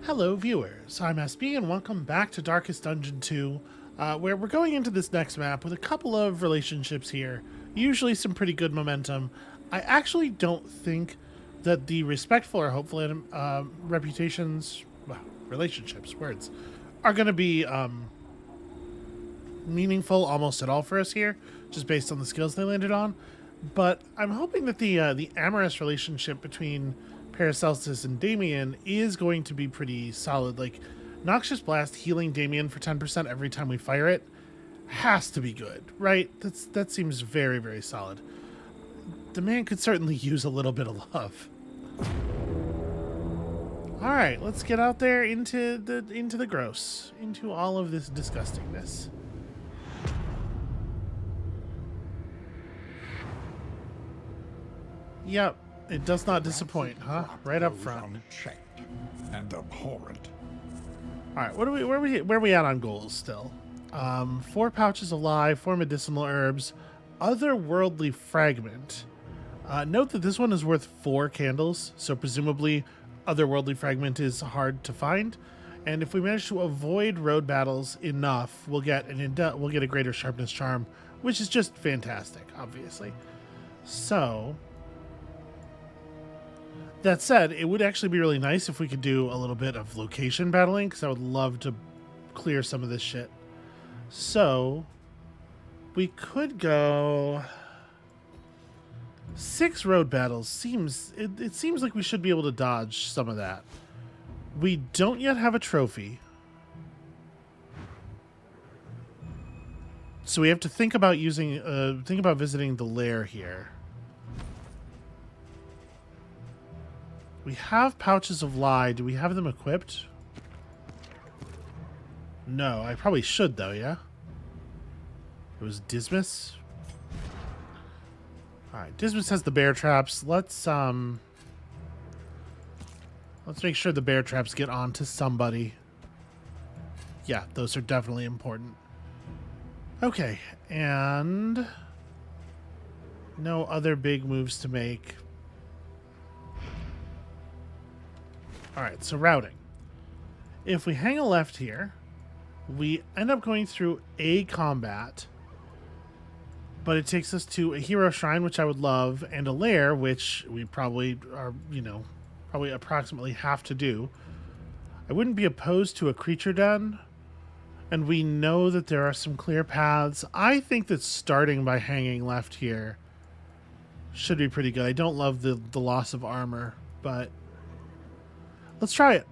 Hello viewers, I'm SB and welcome back to Darkest Dungeon 2, where we're going into this next map with a couple of relationships here, usually some pretty good momentum. I actually don't think that the respectful or hopeful reputations, well, relationships, words, are going to be meaningful almost at all for us here, just based on the skills they landed on. But I'm hoping that the amorous relationship between Paracelsus and Damien is going to be pretty solid. Like, Noxious Blast healing Damien for 10% every time we fire it has to be good, right? That seems very, very solid. The man could certainly use a little bit of love. All right, let's get out there into the gross, into all of this disgustingness. Yep, it does not disappoint, huh? Right up front. Unchecked and abhorrent. All right, where are we at on goals still? 4 pouches of lye, 4 medicinal herbs, otherworldly fragment. Note that this one is worth 4 candles, so presumably otherworldly fragment is hard to find. And if we manage to avoid road battles enough, we'll get a greater sharpness charm, which is just fantastic, obviously. So, that said, it would actually be really nice if we could do a little bit of location battling, because I would love to clear some of this shit. So, we could go 6 road battles. It seems like we should be able to dodge some of that. We don't yet have a trophy, so we have to think about visiting the Lair here. We have pouches of lye. Do we have them equipped? No, I probably should though, yeah? It was Dismas. Alright, Dismas has the bear traps. Let's make sure the bear traps get onto somebody. Yeah, those are definitely important. Okay, and no other big moves to make. Alright, so routing. If we hang a left here, we end up going through a combat, but it takes us to a hero shrine, which I would love, and a lair, which we probably are, probably approximately have to do. I wouldn't be opposed to a creature den, and we know that there are some clear paths. I think that starting by hanging left here should be pretty good. I don't love the loss of armor, but let's try it.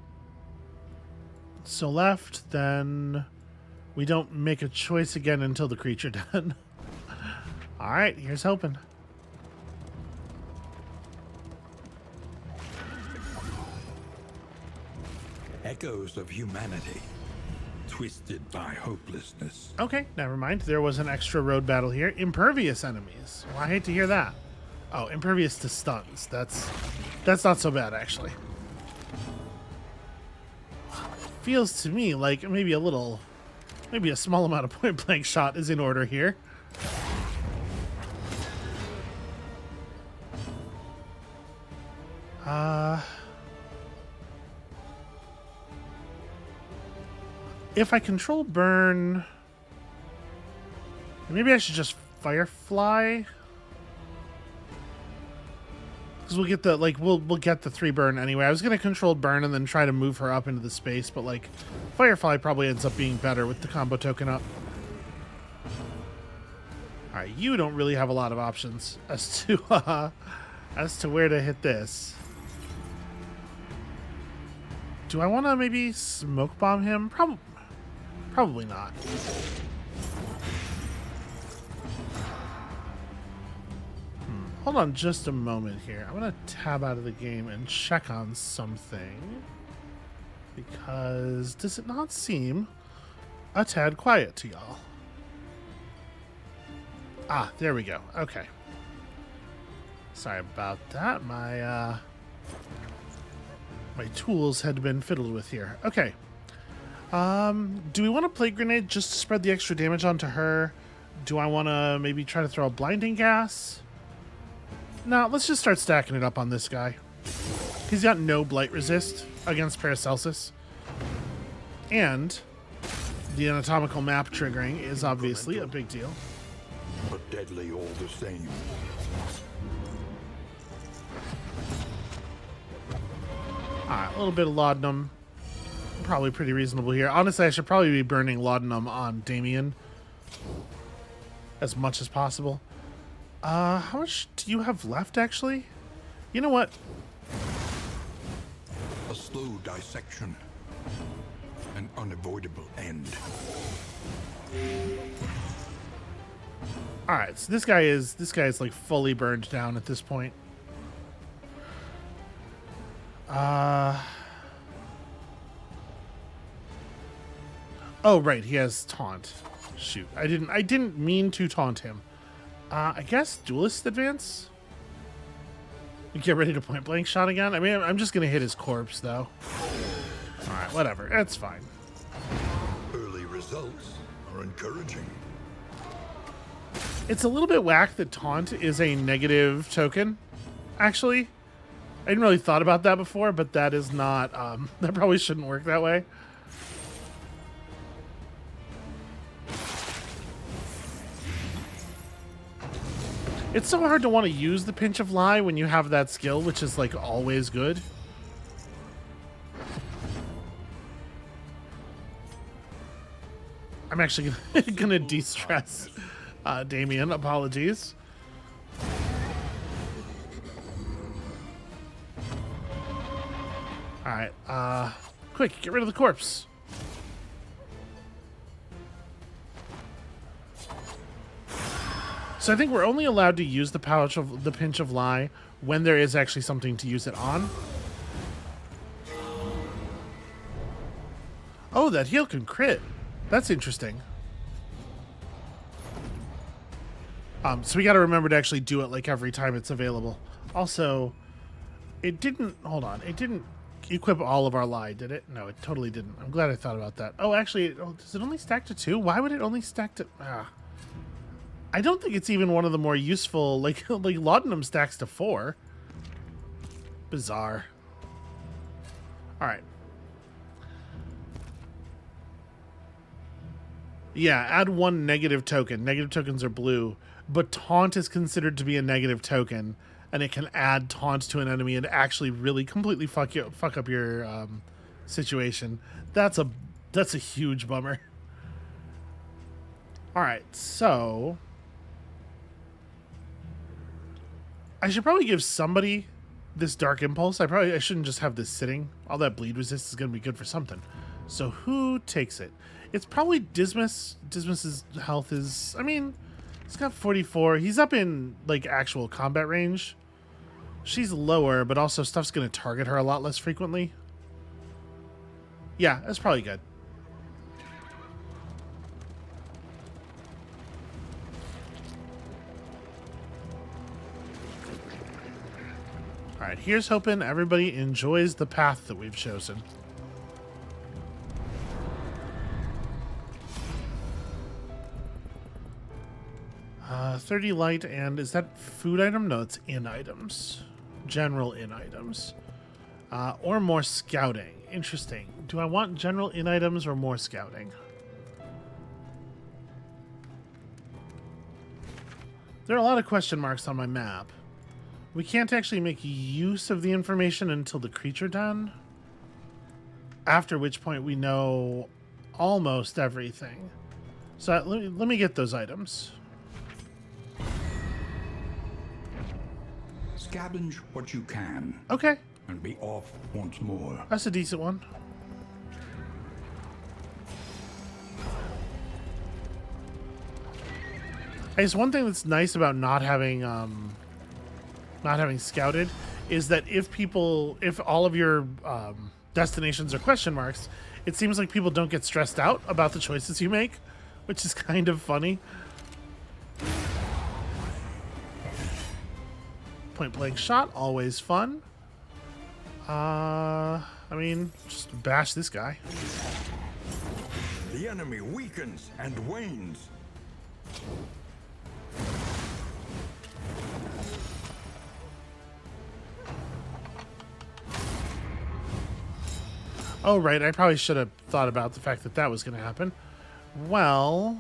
So left, then we don't make a choice again until the creature den. All right, here's hoping. Echoes of humanity, twisted by hopelessness. Okay, never mind. There was an extra road battle here. Impervious enemies. Well, I hate to hear that. Oh, impervious to stuns. That's not so bad, actually. Feels to me like maybe a small amount of point blank shot is in order here. If I control burn, maybe I should just firefly, because we'll get the we'll get the 3 burn anyway. I was gonna control burn and then try to move her up into the space, but firefly probably ends up being better with the combo token up. All right, you don't really have a lot of options as to where to hit this. Do I want to maybe smoke bomb him? Probably not. Hold on just a moment here. I'm going to tab out of the game and check on something, because does it not seem a tad quiet to y'all? Ah, there we go. Okay. Sorry about that. My tools had been fiddled with here. Okay. Do we want to Plague Grenade just to spread the extra damage onto her? Do I want to maybe try to throw a Blinding Gas? No, let's just start stacking it up on this guy. He's got no Blight Resist against Paracelsus, And the anatomical map triggering is obviously a big deal. But deadly all the same. Alright, a little bit of laudanum. Probably pretty reasonable here. Honestly, I should probably be burning laudanum on Damien as much as possible. How much do you have left, actually? You know what? A slow dissection. An unavoidable end. Alright, so this guy is like fully burned down at this point. Oh right, he has taunt. Shoot. I didn't mean to taunt him. I guess duelist advance? Get ready to point blank shot again? I mean, I'm just gonna hit his corpse though. Alright, whatever. That's fine. Early results are encouraging. It's a little bit whack that taunt is a negative token, actually. I hadn't really thought about that before, but that is not, that probably shouldn't work that way. It's so hard to want to use the Pinch of Lie when you have that skill, which is like always good. I'm actually gonna de-stress Damien. Apologies. Alright, quick, get rid of the corpse. So I think we're only allowed to use the Pinch of Lie when there is actually something to use it on. Oh, that heal can crit. That's interesting. So we got to remember to actually do it like every time it's available. Also, it didn't. Hold on, it didn't equip all of our lie, did it? No, it totally didn't. I'm glad I thought about that. Oh, actually, does it only stack to 2? Why would it only stack to? I don't think it's even one of the more useful. Like laudanum stacks to 4. Bizarre. All right. Yeah, add 1 negative token. Negative tokens are blue, but taunt is considered to be a negative token, and it can add taunt to an enemy and actually really completely fuck up your situation. That's a huge bummer. All right, so I should probably give somebody this Dark Impulse. I shouldn't just have this sitting. All that bleed resist is going to be good for something. So who takes it? It's probably Dismas. Dismas's health is, I mean, he's got 44. He's up in like actual combat range. She's lower, but also stuff's going to target her a lot less frequently. Yeah, that's probably good. All right, here's hoping everybody enjoys the path that we've chosen. 30 light, and is that food item? No, it's in items. General in items. Or more scouting. Interesting. Do I want general in items or more scouting? There are a lot of question marks on my map. We can't actually make use of the information until the creature done. After which point we know almost everything. So let me get those items. Scavenge what you can. Okay. And be off once more. That's a decent one. I guess one thing that's nice about not having scouted is that if all of your destinations are question marks, it seems like people don't get stressed out about the choices you make, which is kind of funny. Point blank shot, always fun. I mean, just bash this guy. The enemy weakens and wanes. Oh, right. I probably should have thought about the fact that that was going to happen. Well,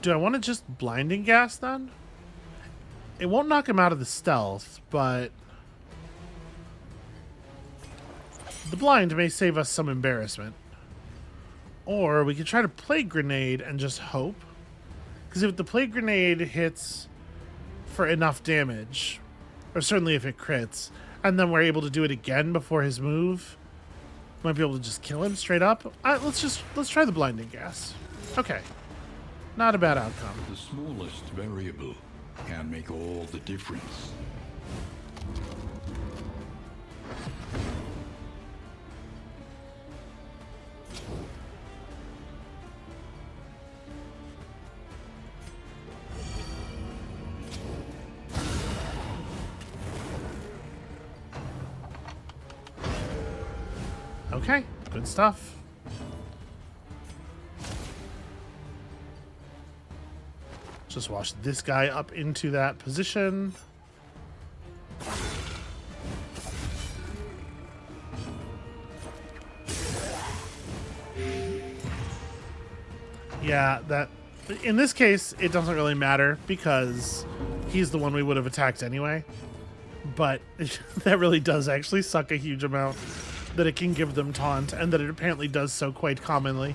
do I want to just blinding gas then? It won't knock him out of the stealth, but the blind may save us some embarrassment. Or we could try to plague grenade and just hope. Because if the plague grenade hits for enough damage, or certainly if it crits, and then we're able to do it again before his move, might be able to just kill him straight up. Let's try the blinding gas. Okay, not a bad outcome. The smallest variable can make all the difference. Okay, good stuff. Just wash this guy up into that position. Yeah, that in this case it doesn't really matter because he's the one we would have attacked anyway. But that really does actually suck a huge amount that it can give them taunt, and that it apparently does so quite commonly.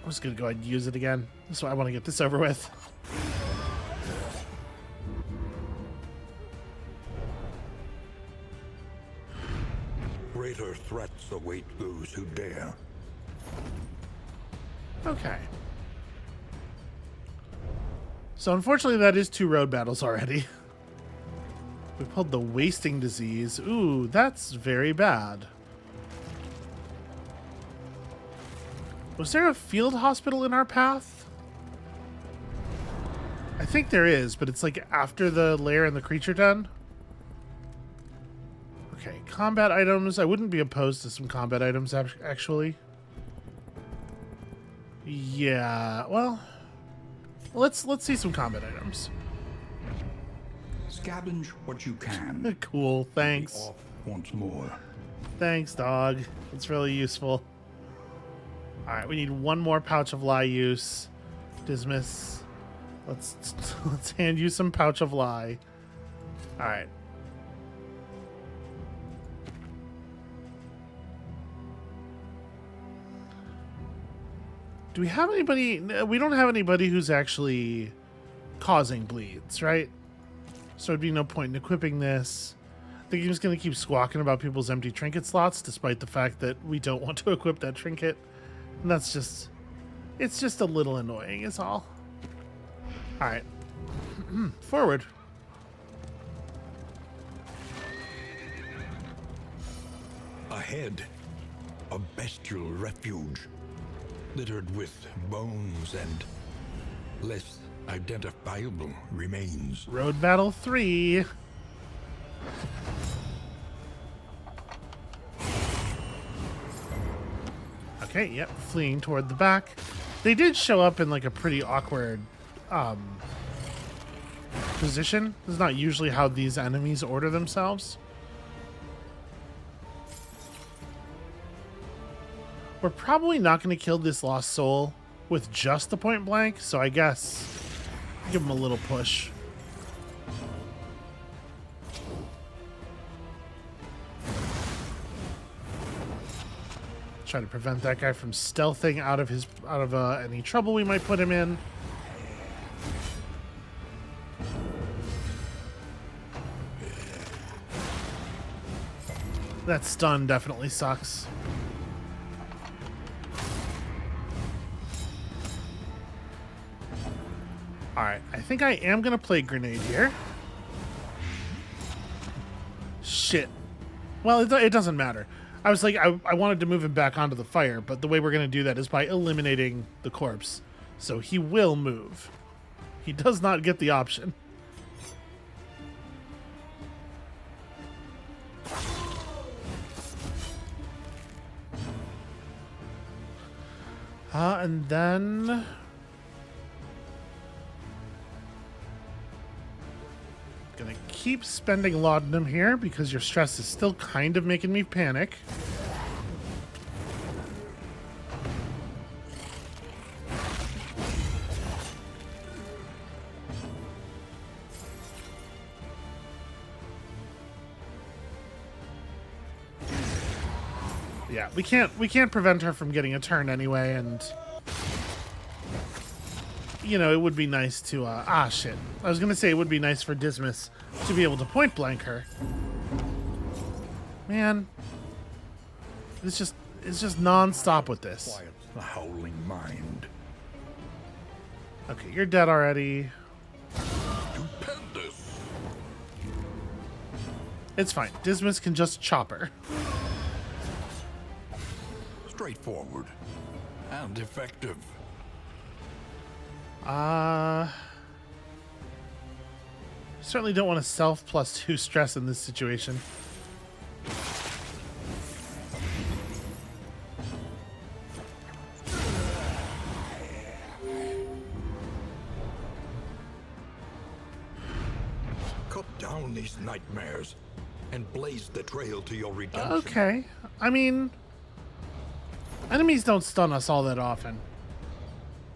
I'm just gonna go ahead and use it again. So I want to get this over with. Greater threats await those who dare. Okay. So unfortunately that is 2 road battles already. We pulled the wasting disease. Ooh, that's very bad. Was there a field hospital in our path? I think there is, but it's like after the lair and the creature den. Okay, combat items. I wouldn't be opposed to some combat items, actually. Yeah, well, let's see some combat items. Scavenge what you can. Cool, thanks. Be off once more. Thanks, dog. It's really useful. All right, we need one more pouch of lie use. Dismiss. Let's hand you some pouch of lie. All right. Do we have anybody? We don't have anybody who's actually causing bleeds, right? So it'd be no point in equipping this. The game's going to keep squawking about people's empty trinket slots, despite the fact that we don't want to equip that trinket. And that's just... it's just a little annoying, is all. Alright. Forward. Ahead, a bestial refuge, littered with bones and less identifiable remains. Road Battle 3. Okay, yep, fleeing toward the back. They did show up in like a pretty awkward position. This is not usually how these enemies order themselves. We're probably not going to kill this lost soul with just the point blank, so I guess give him a little push. Try to prevent that guy from stealthing out of any trouble we might put him in. That stun definitely sucks. Alright, I think I am going to play grenade here. Shit. Well, it doesn't matter. I was like, I wanted to move him back onto the fire, but the way we're going to do that is by eliminating the corpse. So he will move. He does not get the option. And then... Gonna keep spending laudanum here because your stress is still kind of making me panic. Yeah, we can't prevent her from getting a turn anyway, and you know, it would be nice to shit. I was gonna say it would be nice for Dismas to be able to point blank her. Man, it's just non-stop with this. Quiet the howling mind. Okay, you're dead already. Stupendous. It's fine. Dismas can just chop her. Straightforward and effective. Certainly don't want to self +2 stress in this situation. Cut down these nightmares and blaze the trail to your redemption. Okay. I mean, enemies don't stun us all that often.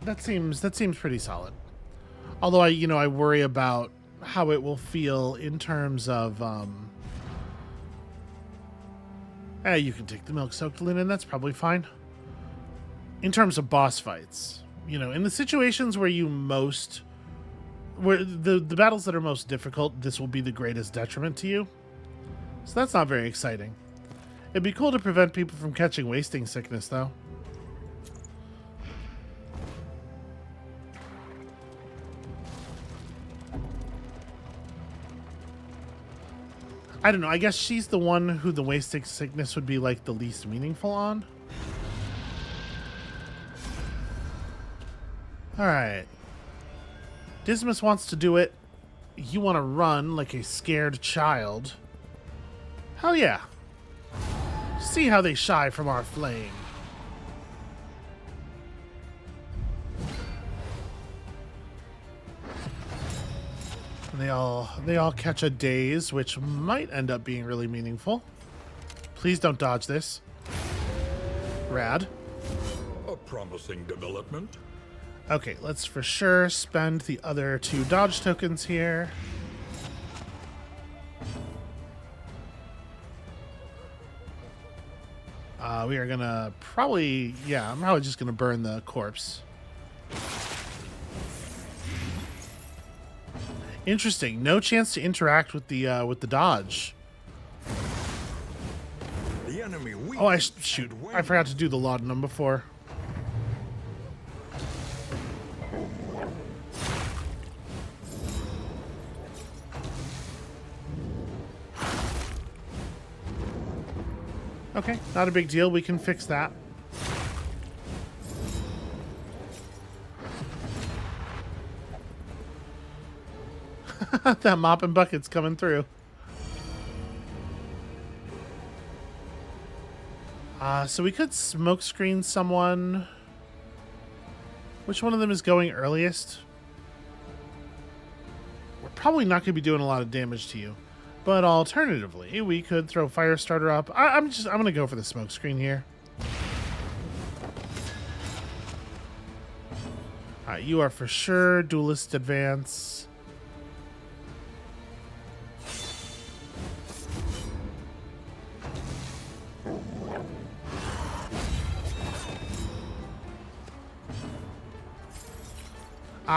That seems pretty solid. Although I worry about how it will feel in terms of you can take the milk-soaked linen, that's probably fine. In terms of boss fights, in the situations where where the battles that are most difficult, this will be the greatest detriment to you. So that's not very exciting. It'd be cool to prevent people from catching wasting sickness, though. I don't know. I guess she's the one who the wasting sickness would be like the least meaningful on. All right. Dismas wants to do it. You want to run like a scared child. Hell yeah. See how they shy from our flame. They all catch a daze, which might end up being really meaningful. Please don't dodge this. Rad. A promising development. Okay, let's for sure spend the other 2 dodge tokens here. We are gonna probably, I'm probably just gonna burn the corpse. Interesting. No chance to interact with the dodge. The enemy Oh, shoot. I forgot to do the laudanum before. Okay, not a big deal. We can fix that. That mop and bucket's coming through. So we could smoke screen someone. Which one of them is going earliest? We're probably not going to be doing a lot of damage to you. But alternatively, we could throw Firestarter up. I'm going to go for the smoke screen here. Alright, you are for sure duelist advance.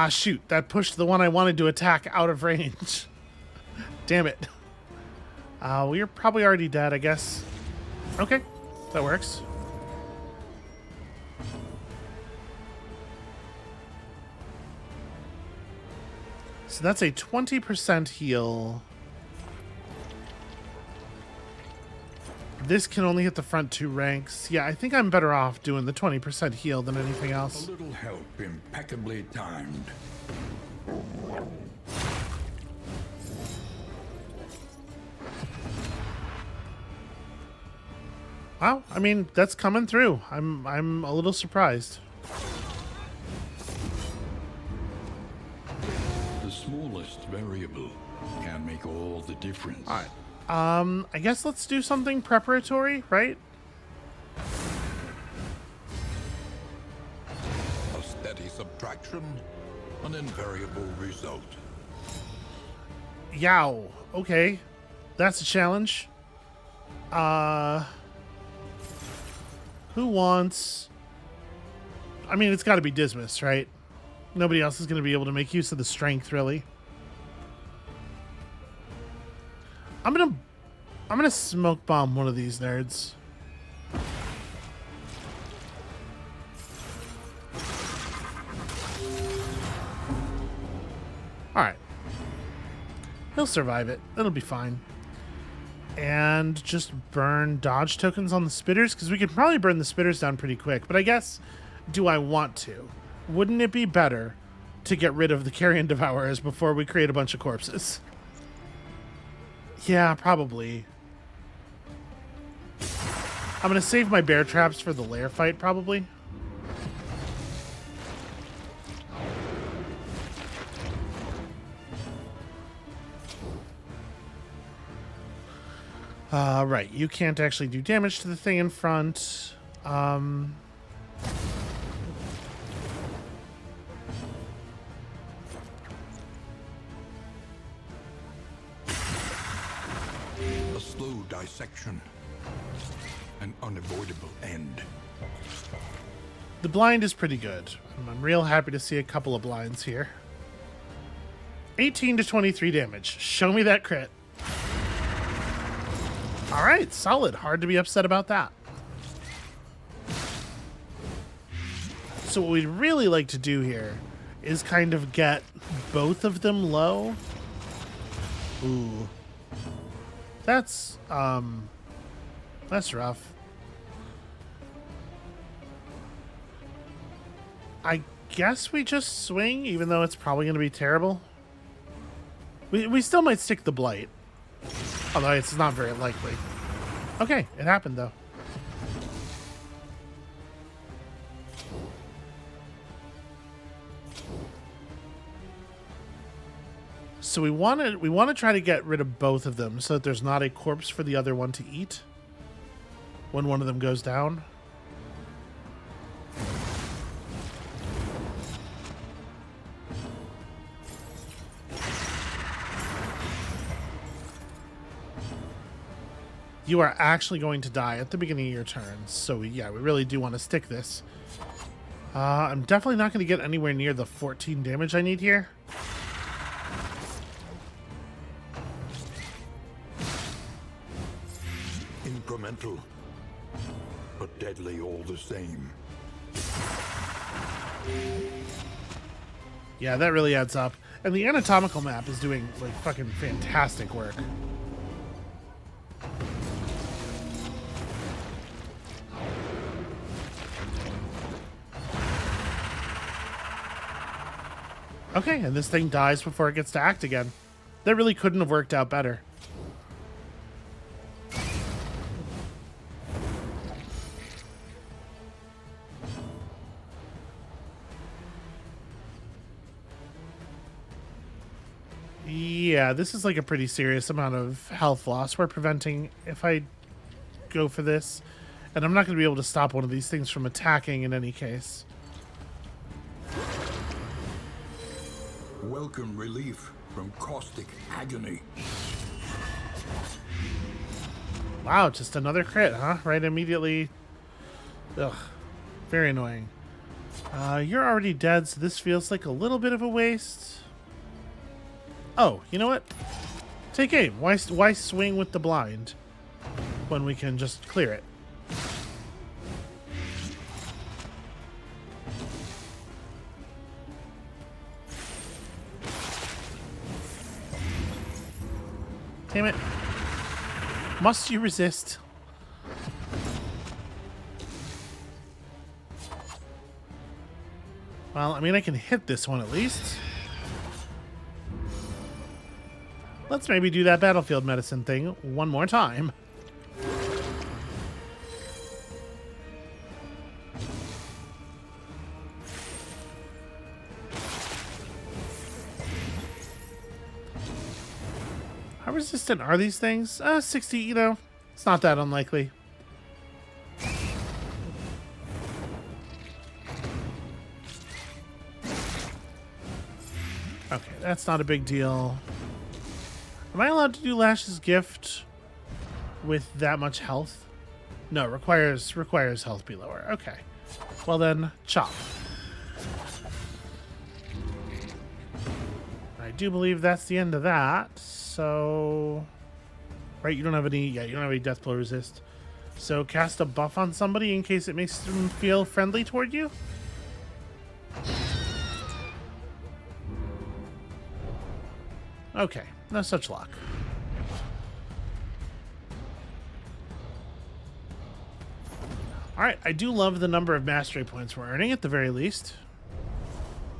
Shoot. That pushed the one I wanted to attack out of range. Damn it. We're probably already dead, I guess. Okay. That works. So that's a 20% heal. This can only hit the front 2 ranks. Yeah, I think I'm better off doing the 20% heal than anything else. A little help impeccably timed. Wow, I mean, that's coming through. I'm a little surprised. The smallest smallest variable can make all the difference. All right. I guess let's do something preparatory, right? A steady subtraction, an invariable result. Yow. Okay. That's a challenge. Who wants... I mean, it's got to be Dismas, right? Nobody else is going to be able to make use of the strength, really. I'm gonna smoke bomb one of these nerds. All right. He'll survive it. It'll be fine. And just burn dodge tokens on the spitters, because we could probably burn the spitters down pretty quick. But I guess, do I want to? Wouldn't it be better to get rid of the carrion devourers before we create a bunch of corpses? Yeah, probably. I'm going to save my bear traps for the Lair fight, probably. Right, you can't actually do damage to the thing in front. A slow dissection. An unavoidable end. The blind is pretty good. I'm real happy to see a couple of blinds here. 18 to 23 damage. Show me that crit. All right, solid. Hard to be upset about that. So what we'd really like to do here is kind of get both of them low. Ooh. That's rough. I guess we just swing, even though it's probably going to be terrible. We still might stick the blight. Although it's not very likely. Okay, it happened though. So we want to try to get rid of both of them so that there's not a corpse for the other one to eat when one of them goes down. You are actually going to die at the beginning of your turn. So yeah, we really do want to stick this. I'm definitely not going to get anywhere near the 14 damage I need here. Incremental, but deadly all the same. Yeah, that really adds up. And the anatomical map is doing like fucking fantastic work. Okay, and this thing dies before it gets to act again. That really couldn't have worked out better. Yeah, this is like a pretty serious amount of health loss we're preventing if I go for this. And I'm not going to be able to stop one of these things from attacking in any case. Welcome relief from caustic agony. Wow, just another crit, huh? Right immediately. Ugh, very annoying. You're already dead, so this feels like a little bit of a waste. Oh, you know what? Take aim. Why swing with the blind when we can just clear it? Damn it. Must you resist? Well, I mean, I can hit this one at least. Let's maybe do that battlefield medicine thing one more time. How resistant are these things? 60, you know, it's not that unlikely. Okay, that's not a big deal. Am I allowed to do Lash's Gift with that much health? No, requires health be lower. Okay. Well then, chop. I do believe that's the end of that. So, right, you don't have any. Yeah, you don't have any death blow resist. So cast a buff on somebody in case it makes them feel friendly toward you. Okay, no such luck. Alright, I do love the number of mastery points we're earning at the very least.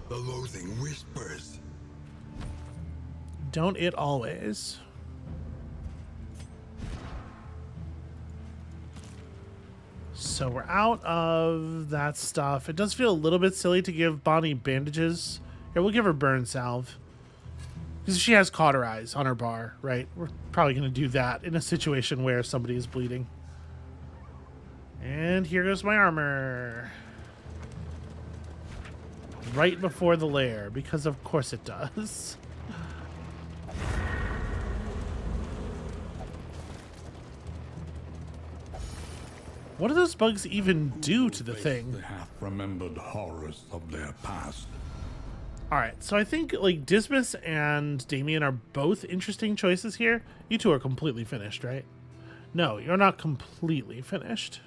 The loathing whispers. Don't it always? So we're out of that stuff. It does feel a little bit silly to give Bonnie bandages. Here, we'll give her burn salve. Because she has cauterize on her bar, right? We're probably going to do that in a situation where somebody is bleeding. And here goes my armor. Right before the lair, because of course it does. What do those bugs even do to the thing? The half-remembered horrors of their past. Alright, so I think like Dismas and Damien are both interesting choices here. You two are completely finished, right? No, you're not completely finished.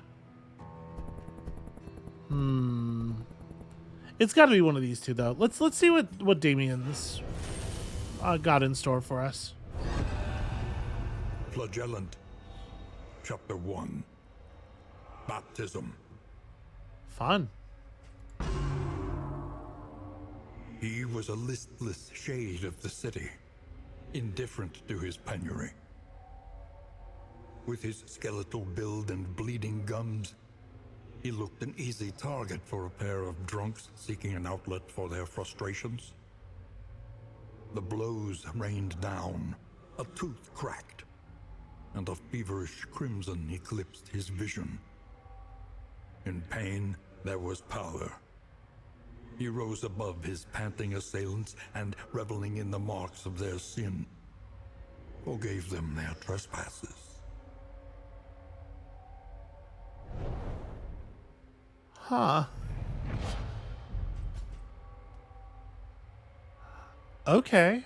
It's got to be one of these two, though. Let's see what Damien's got in store for us. Flagellant, Chapter 1. Baptism. Fun. He was a listless shade of the city, indifferent to his penury. With his skeletal build and bleeding gums, he looked an easy target for a pair of drunks seeking an outlet for their frustrations. The blows rained down, a tooth cracked, and a feverish crimson eclipsed his vision. In pain, there was power. He rose above his panting assailants and, reveling in the marks of their sin, forgave them their trespasses. Huh. Okay.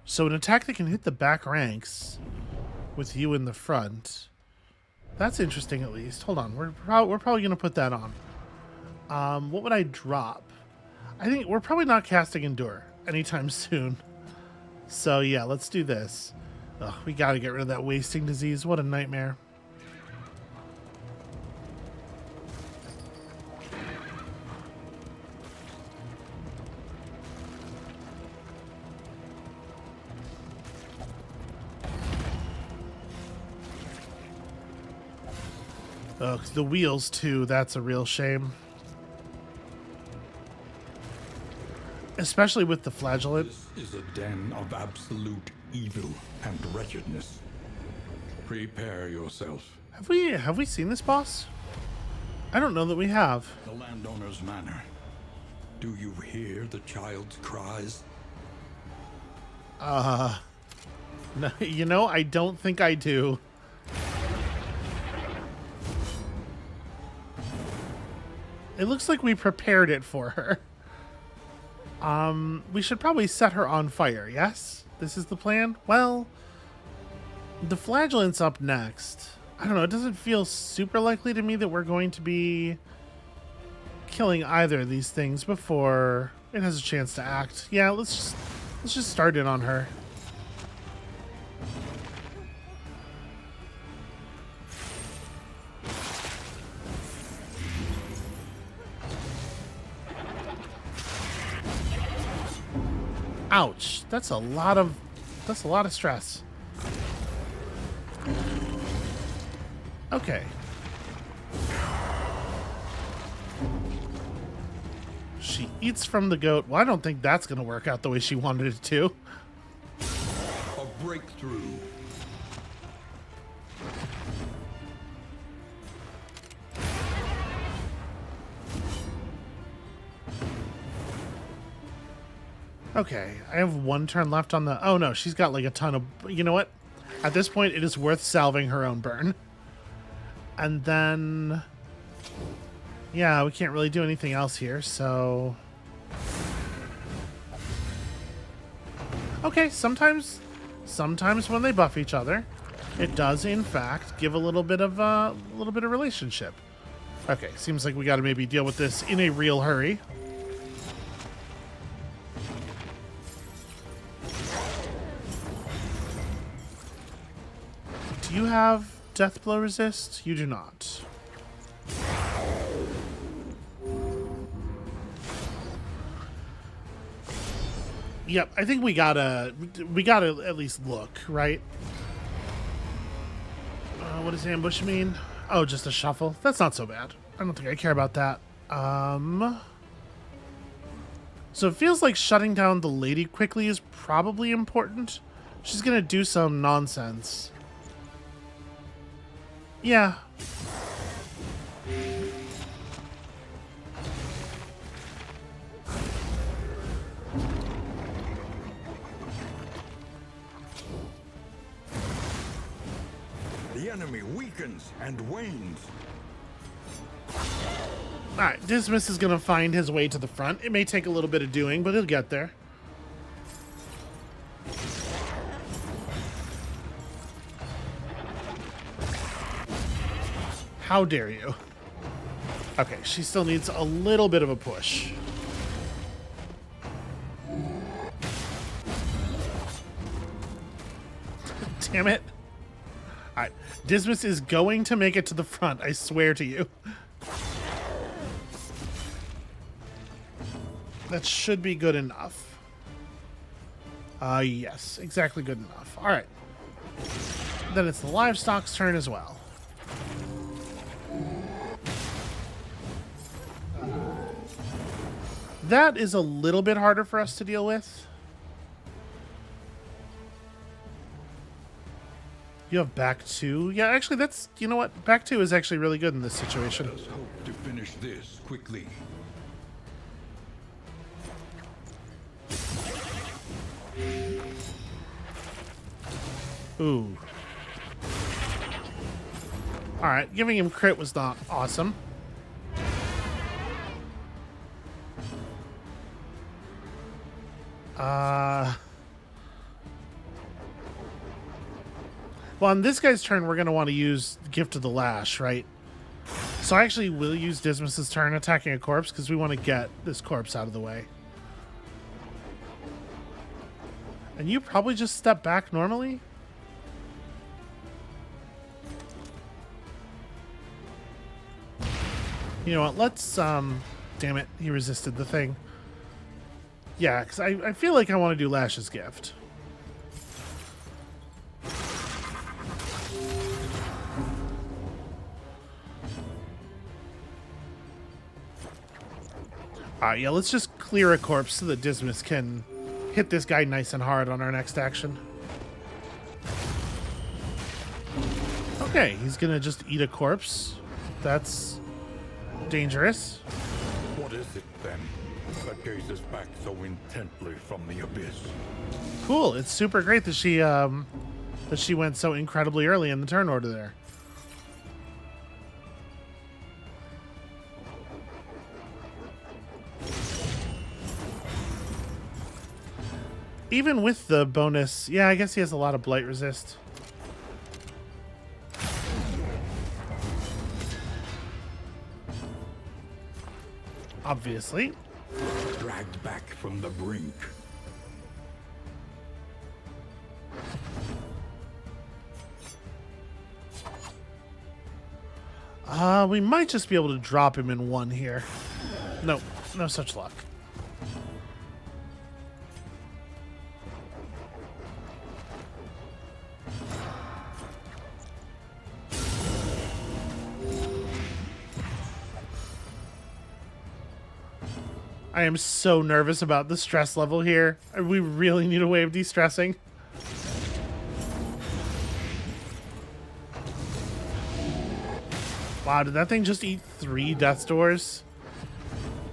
So an attack that can hit the back ranks with you in the front. That's interesting, at least. Hold on. We're probably going to put that on. What would I drop? I think we're probably not casting Endure anytime soon. So, yeah, let's do this. Ugh, we got to get rid of that wasting disease. What a nightmare. Oh, the wheels, too. That's a real shame. Especially with the flagellant. This is a den of absolute evil and wretchedness. Prepare yourself. Have we seen this boss? I don't know that we have. The landowner's manor. Do you hear the child's cries? No, you know, I don't think I do. It looks like we prepared it for her. We should probably set her on fire, yes? This is the plan? Well, the flagellant's up next. I don't know, it doesn't feel super likely to me that we're going to be killing either of these things before it has a chance to act. Yeah, let's just start in on her. Ouch. That's a lot of stress. Okay. She eats from the goat. Well, I don't think that's going to work out the way she wanted it to. breakthrough. Okay, I have one turn left on the... Oh no, she's got like a ton of... You know what? At this point, it is worth salving her own burn. And then... Yeah, we can't really do anything else here, so... Okay, sometimes when they buff each other, it does in fact give a little bit of relationship. Okay, seems like we got to maybe deal with this in a real hurry. Do you have death blow resist? You do not. Yep, I think we gotta at least look, right? What does ambush mean? Oh, just a shuffle. That's not so bad. I don't think I care about that. So it feels like shutting down the lady quickly is probably important. She's gonna do some nonsense. Yeah. The enemy weakens and wanes. Alright, Dismas is gonna find his way to the front. It may take a little bit of doing, but he'll get there. How dare you? Okay, she still needs a little bit of a push. Damn it. Alright, Dismas is going to make it to the front, I swear to you. That should be good enough. Yes, exactly good enough. Alright. Then it's the livestock's turn as well. That is a little bit harder for us to deal with. You have back two. Yeah, actually, that's... You know what? Back two is actually really good in this situation. Let us hope to finish this quickly. Ooh. Alright, giving him crit was not awesome. Well, on this guy's turn, we're going to want to use Gift of the Lash, right? So I actually will use Dismas's turn attacking a corpse because we want to get this corpse out of the way. And you probably just step back normally? You know what, let's, damn it, he resisted the thing. Yeah, because I feel like I want to do Lash's Gift. Alright, yeah, let's just clear a corpse so that Dismas can hit this guy nice and hard on our next action. Okay, he's gonna just eat a corpse. That's dangerous. What is it then that gazes back so intently from the abyss? Cool, it's super great that she went so incredibly early in the turn order there. Even with the bonus, yeah, I guess he has a lot of blight resist. Obviously. Dragged back from the brink. We might just be able to drop him in one here. Nope, no such luck. I am so nervous about the stress level here. We really need a way of de-stressing. Wow, did that thing just eat 3 death's doors?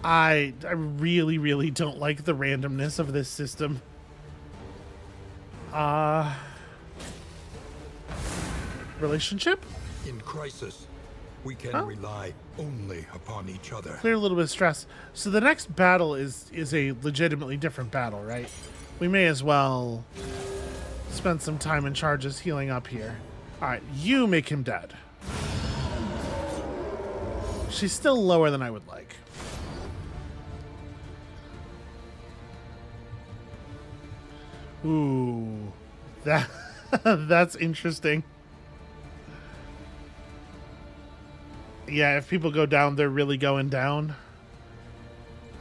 I really, really don't like the randomness of this system. Relationship? In crisis, we can rely only upon each other. Clear a little bit of stress. So the next battle is a legitimately different battle, right? We may as well spend some time in charges healing up here. Alright, you make him dead. She's still lower than I would like. Ooh. That's interesting. Yeah, if people go down, they're really going down.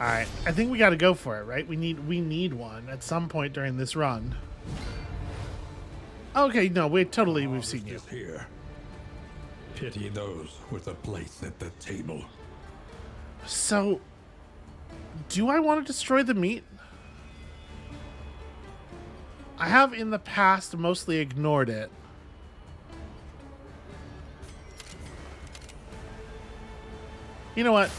All right, I think we got to go for it, right? We need one at some point during this run. Okay, no, we've seen you. Here. Pity those with a place at the table. So, do I want to destroy the meat? I have in the past mostly ignored it. You know what?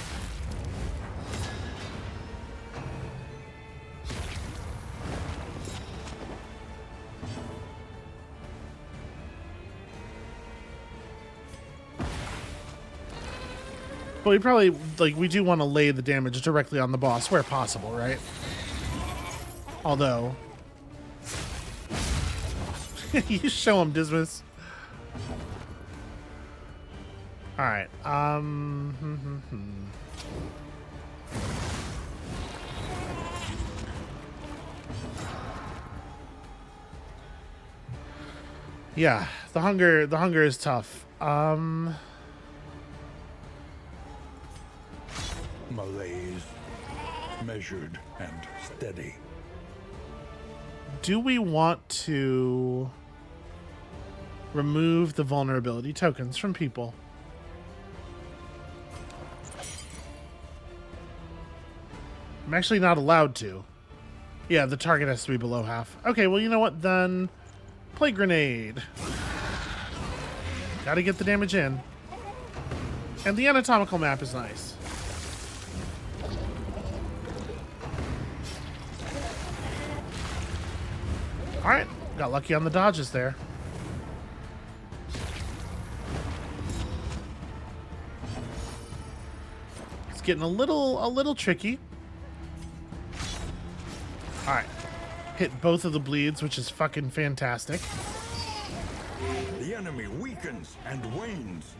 But we probably, we do want to lay the damage directly on the boss where possible, right? Although... you show him, Dismas. Alright, yeah, the hunger is tough. Malaise, measured and steady. Do we want to remove the vulnerability tokens from people? I'm actually not allowed to. Yeah, the target has to be below half. Okay, well, you know what, then? Play grenade. Gotta get the damage in. And the anatomical map is nice. Alright, got lucky on the dodges there. It's getting a little tricky. Alright. Hit both of the bleeds, which is fucking fantastic. The enemy weakens and wanes.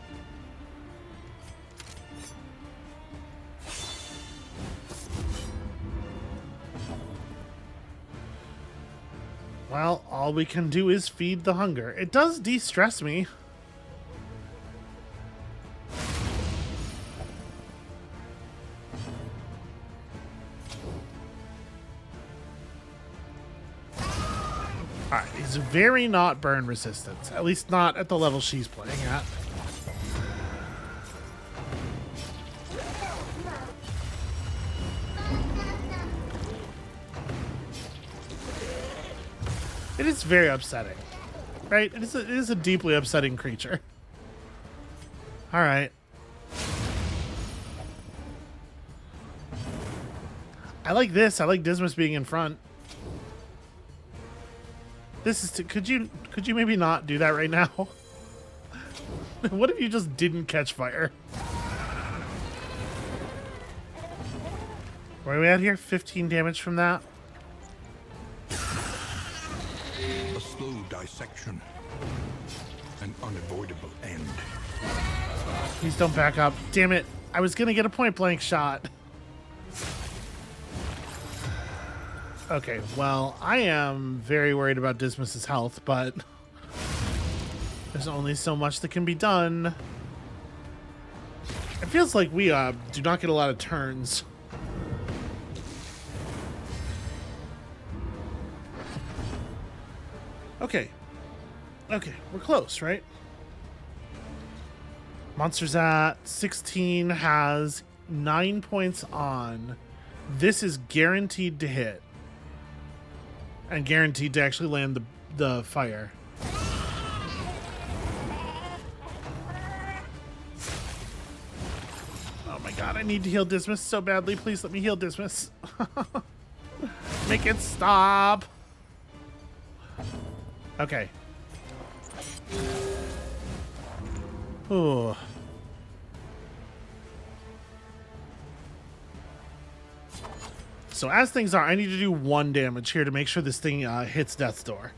Well, all we can do is feed the hunger. It does de-stress me. Alright, he's very not burn resistant. At least not at the level she's playing at. It is very upsetting, right? It is a deeply upsetting creature. All right. I like this. I like Dismas being in front. This is could you maybe not do that right now? What if you just didn't catch fire? Where are we at here? 15 damage from that. A slow dissection. An unavoidable end. Please don't back up. Damn it. I was going to get a point blank shot. Okay, well, I am very worried about Dismas's health, but there's only so much that can be done. It feels like we do not get a lot of turns. Okay. Okay, we're close, right? Monster's at 16, has 9 points on. This is guaranteed to hit. And guaranteed to actually land the fire. God, I need to heal Dismas so badly. Please let me heal Dismas. Make it stop. Okay. Ooh. So as things are, I need to do 1 damage here to make sure this thing hits death's door.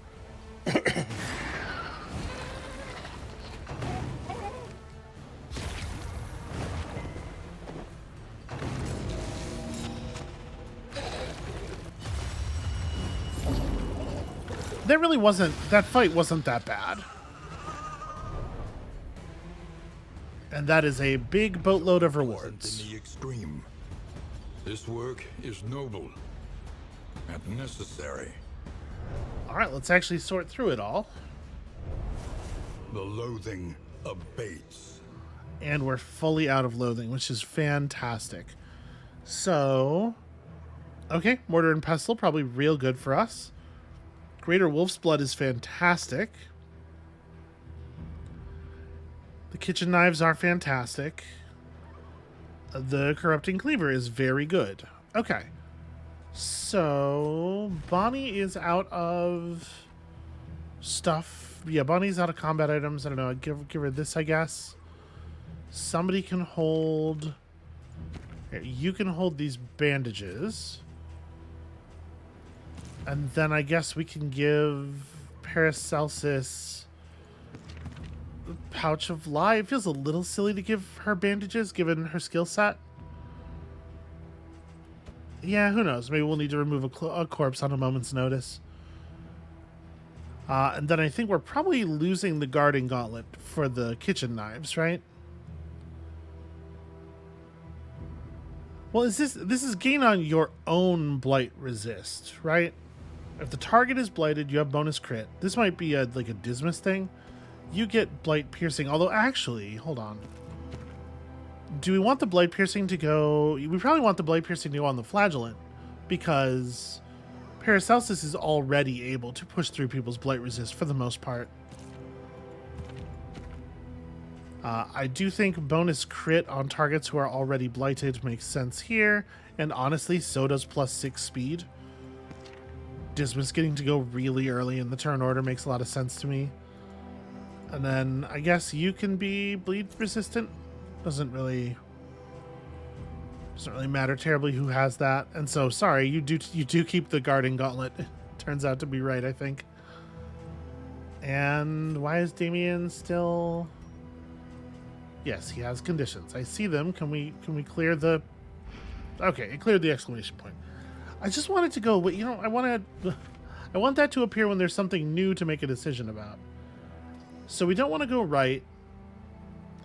That fight wasn't that bad. And that is a big boatload of rewards. In the extreme. This work is noble and necessary. All right, let's actually sort through it all. The loathing abates. And we're fully out of loathing, which is fantastic. So, okay, Mortar and Pestle, probably real good for us. Greater Wolf's Blood is fantastic. The kitchen knives are fantastic. The Corrupting Cleaver is very good. Okay. So, Bonnie is out of stuff. Yeah, Bonnie's out of combat items. I don't know. I'd give her this, I guess. Somebody can hold... Here, you can hold these bandages. And then I guess we can give Paracelsus a Pouch of Lie. It feels a little silly to give her bandages given her skill set. Yeah, who knows? Maybe we'll need to remove a corpse on a moment's notice. And then I think we're probably losing the Guarding Gauntlet for the kitchen knives, right? Well, this is gain on your own blight resist, right? If the target is blighted, you have bonus crit. This might be like a Dismas thing. You get blight piercing. Although, actually, hold on. Do we want the blight piercing to go... We probably want the blight piercing to go on the Flagellant, because Paracelsus is already able to push through people's blight resist for the most part. I do think bonus crit on targets who are already blighted makes sense here. And honestly, so does +6 speed. Dismas getting to go really early in the turn order makes a lot of sense to me. And then I guess you can be bleed resistant. Doesn't really matter terribly who has that. And so sorry, you do keep the Guarding Gauntlet. Turns out to be right, I think. And why is Damien still... Yes, he has conditions. I see them. Can we clear the... Okay, it cleared the exclamation point. I just wanted to go, you know, I want that to appear when there's something new to make a decision about. So we don't want to go right.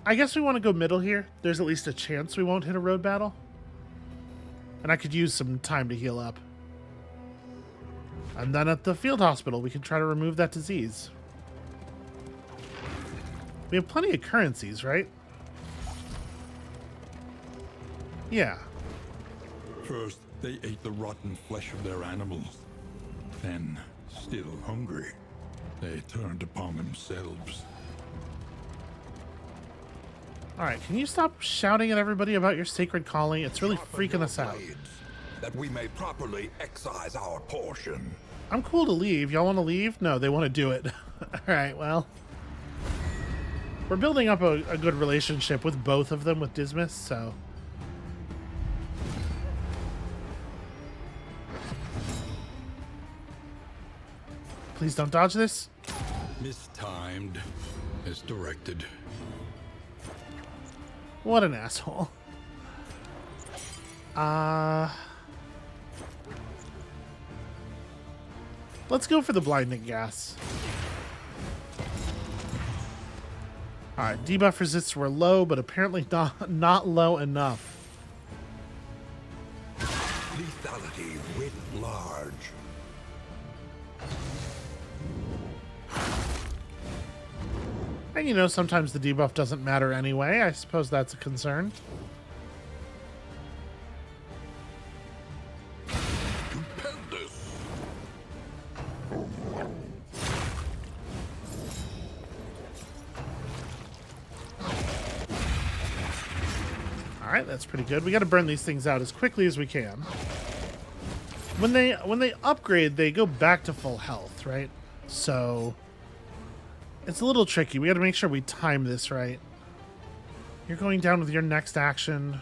I guess we want to go middle here. There's at least a chance we won't hit a road battle. And I could use some time to heal up. And then at the field hospital, we can try to remove that disease. We have plenty of currencies, right? Yeah. First, they ate the rotten flesh of their animals. Then, still hungry, they turned upon themselves. Alright, can you stop shouting at everybody about your sacred calling? It's really freaking us out. That we may properly excise our portion. I'm cool to leave. Y'all want to leave? No, they want to do it. Alright, well. We're building up a good relationship with both of them with Dismas, so... Please don't dodge this. Mistimed, as directed. What an asshole. Let's go for the blinding gas. Alright, debuff resists were low, but apparently not low enough. Lethality writ large. And you know, sometimes the debuff doesn't matter anyway. I suppose that's a concern. Stupendous. Alright, that's pretty good. We gotta burn these things out as quickly as we can. When they upgrade, they go back to full health, right? So it's a little tricky. We gotta make sure we time this right. You're going down with your next action.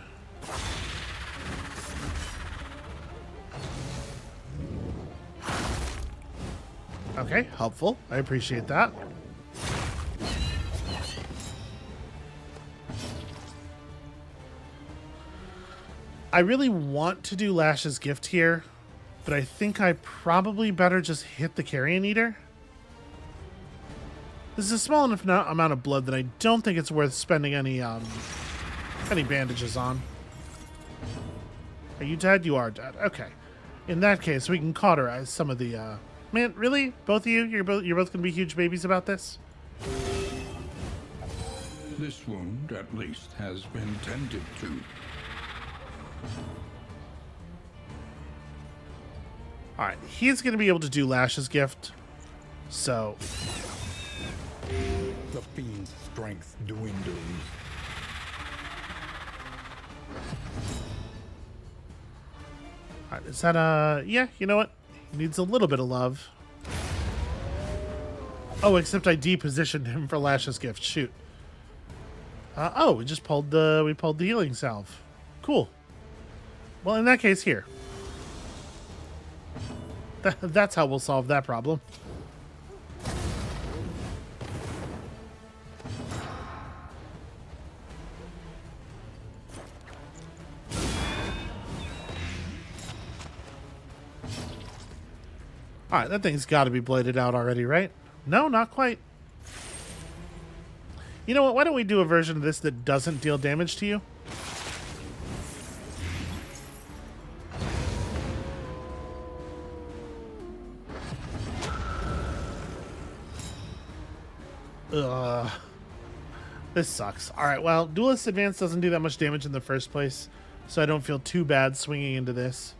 Okay, helpful. I appreciate that. I really want to do Lash's Gift here, but I think I probably better just hit the Carrion Eater. This is a small enough amount of blood that I don't think it's worth spending any bandages on. Are you dead? You are dead. Okay. In that case, we can cauterize some of the... Man, really? Both of you? You're both gonna be huge babies about this? This wound, at least, has been tended to. Alright, he's gonna be able to do Lash's Gift. So... The fiend's strength dwindles. Alright, is that yeah, you know what? He needs a little bit of love. Oh, except I depositioned him for Lash's Gift. Shoot. Oh, we just pulled the healing salve. Cool. Well, in that case, here. That's how we'll solve that problem. Alright, that thing's got to be bladed out already, right? No, not quite. You know what? Why don't we do a version of this that doesn't deal damage to you? Ugh. This sucks. Alright, well, Duelist Advance doesn't do that much damage in the first place, so I don't feel too bad swinging into this.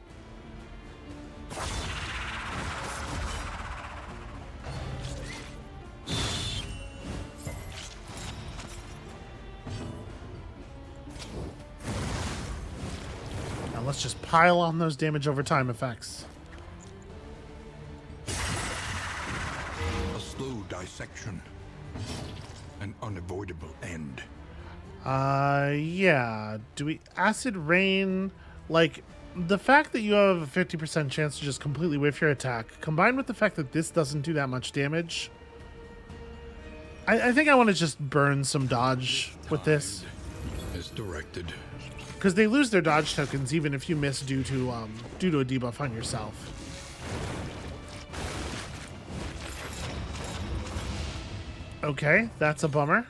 Let's just pile on those damage over time effects. A slow dissection. An unavoidable end. Yeah. Do we acid rain? Like, the fact that you have a 50% chance to just completely whiff your attack, combined with the fact that this doesn't do that much damage, I think I want to just burn some dodge with this. As directed. Because they lose their dodge tokens even if you miss due to a debuff on yourself. Okay, that's a bummer.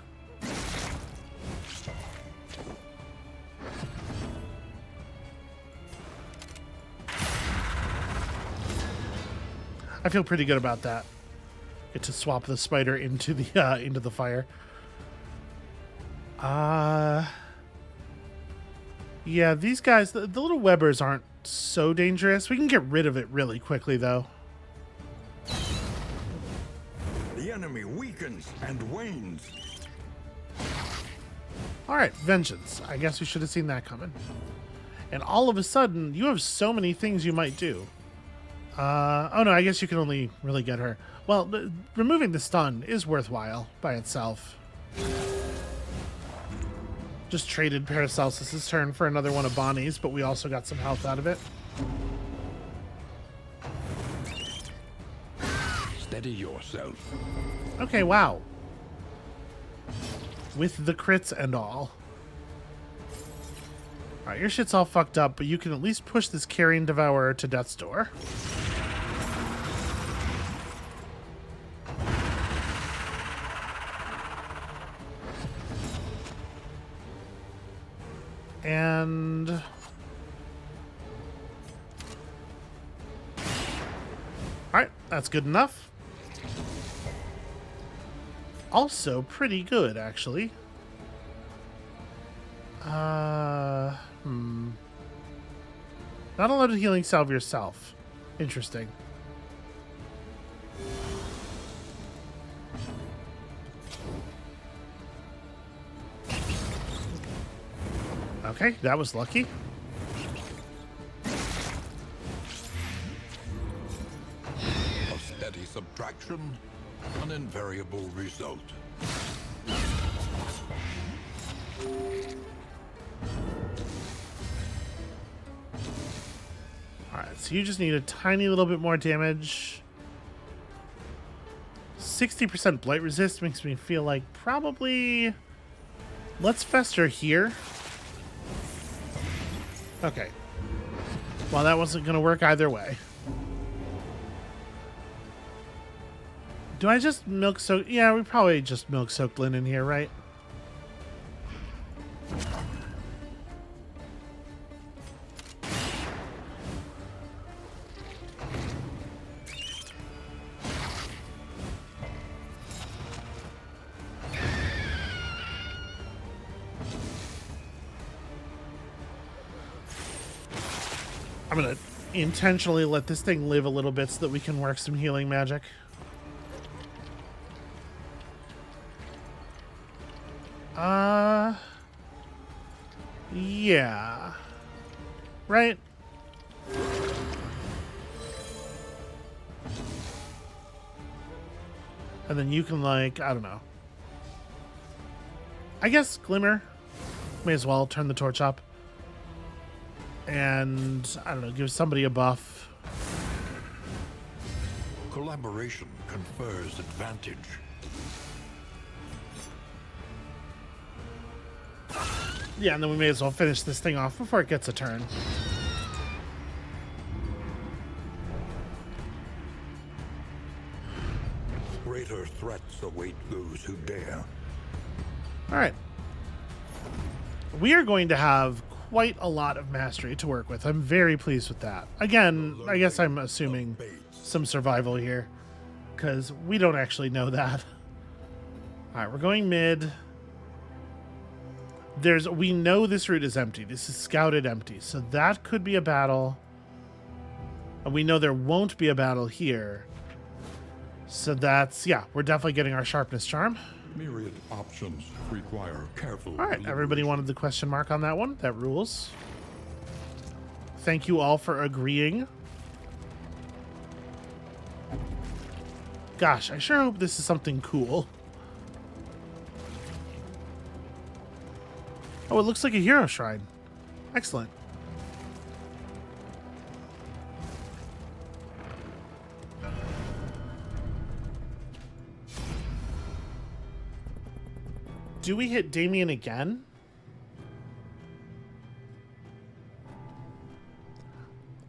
I feel pretty good about that. Get to swap the spider into the fire. Yeah, these guys, the little webbers aren't so dangerous. We can get rid of it really quickly, though. The enemy weakens and wanes. All right, vengeance. I guess we should have seen that coming. And all of a sudden, you have so many things you might do. Oh no, I guess you can only really get her. Well, removing the stun is worthwhile by itself. Just traded Paracelsus's turn for another one of Bonnie's, but we also got some health out of it. Steady yourself. Okay, wow. With the crits and all. Alright, your shit's all fucked up, but you can at least push this Carrion Devourer to death's door. And... Alright, that's good enough. Also pretty good, actually. Not allowed to healing salve yourself. Interesting. Okay, that was lucky. A steady subtraction, an invariable result. Alright, so you just need a tiny little bit more damage. 60% blight resist makes me feel like probably... Let's fester here. Okay. Well, that wasn't going to work either way. Do I just milk soak? Yeah, we probably just milk soaked linen here, right? I'm going to intentionally let this thing live a little bit so that we can work some healing magic. Yeah. Right? And then you can, like, I don't know. I guess Glimmer. May as well turn the torch up. And, I don't know, give somebody a buff. Collaboration confers advantage. Yeah, and then we may as well finish this thing off before it gets a turn. Greater threats await those who dare. Alright. We are going to have quite a lot of mastery to work with. I'm very pleased with that. Again, I guess I'm assuming some survival here, because we don't actually know that. Alright, we're going mid. We know this route is empty. This is scouted empty, so that could be a battle. And we know there won't be a battle here. So that's, yeah, we're definitely getting our sharpness charm. Myriad options require careful. All right, everybody wanted the question mark on that one. That rules. Thank you all for agreeing. Gosh, I sure hope this is something cool. Oh, it looks like a hero shrine. Excellent. Do we hit Damien again?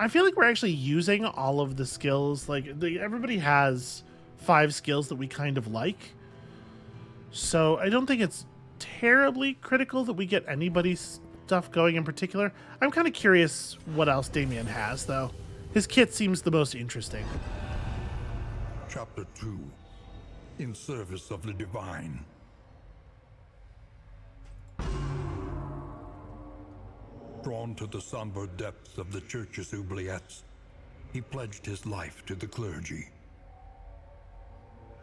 I feel like we're actually using all of the skills. Like, everybody has 5 skills that we kind of like. So I don't think it's terribly critical that we get anybody's stuff going in particular. I'm kind of curious what else Damien has, though. His kit seems the most interesting. Chapter 2. In service of the divine. Drawn to the somber depths of the church's oubliettes, he pledged his life to the clergy.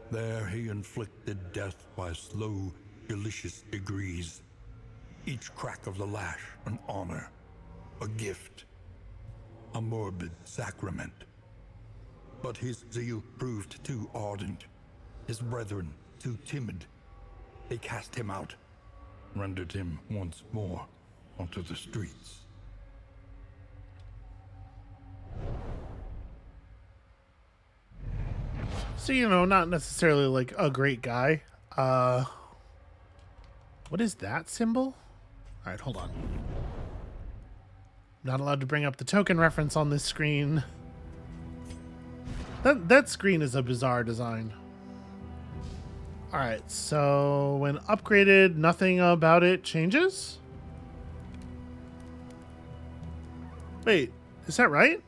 There he inflicted death by slow, delicious degrees. Each crack of the lash an honor, a gift, a morbid sacrament. But his zeal proved too ardent, his brethren too timid. They cast him out, rendered him once more onto the streets. So, you know, not necessarily like a great guy. What is that symbol? All right, hold on. Not allowed to bring up the token reference on this screen. That screen is a bizarre design. All right, so when upgraded, nothing about it changes? Wait, is that right?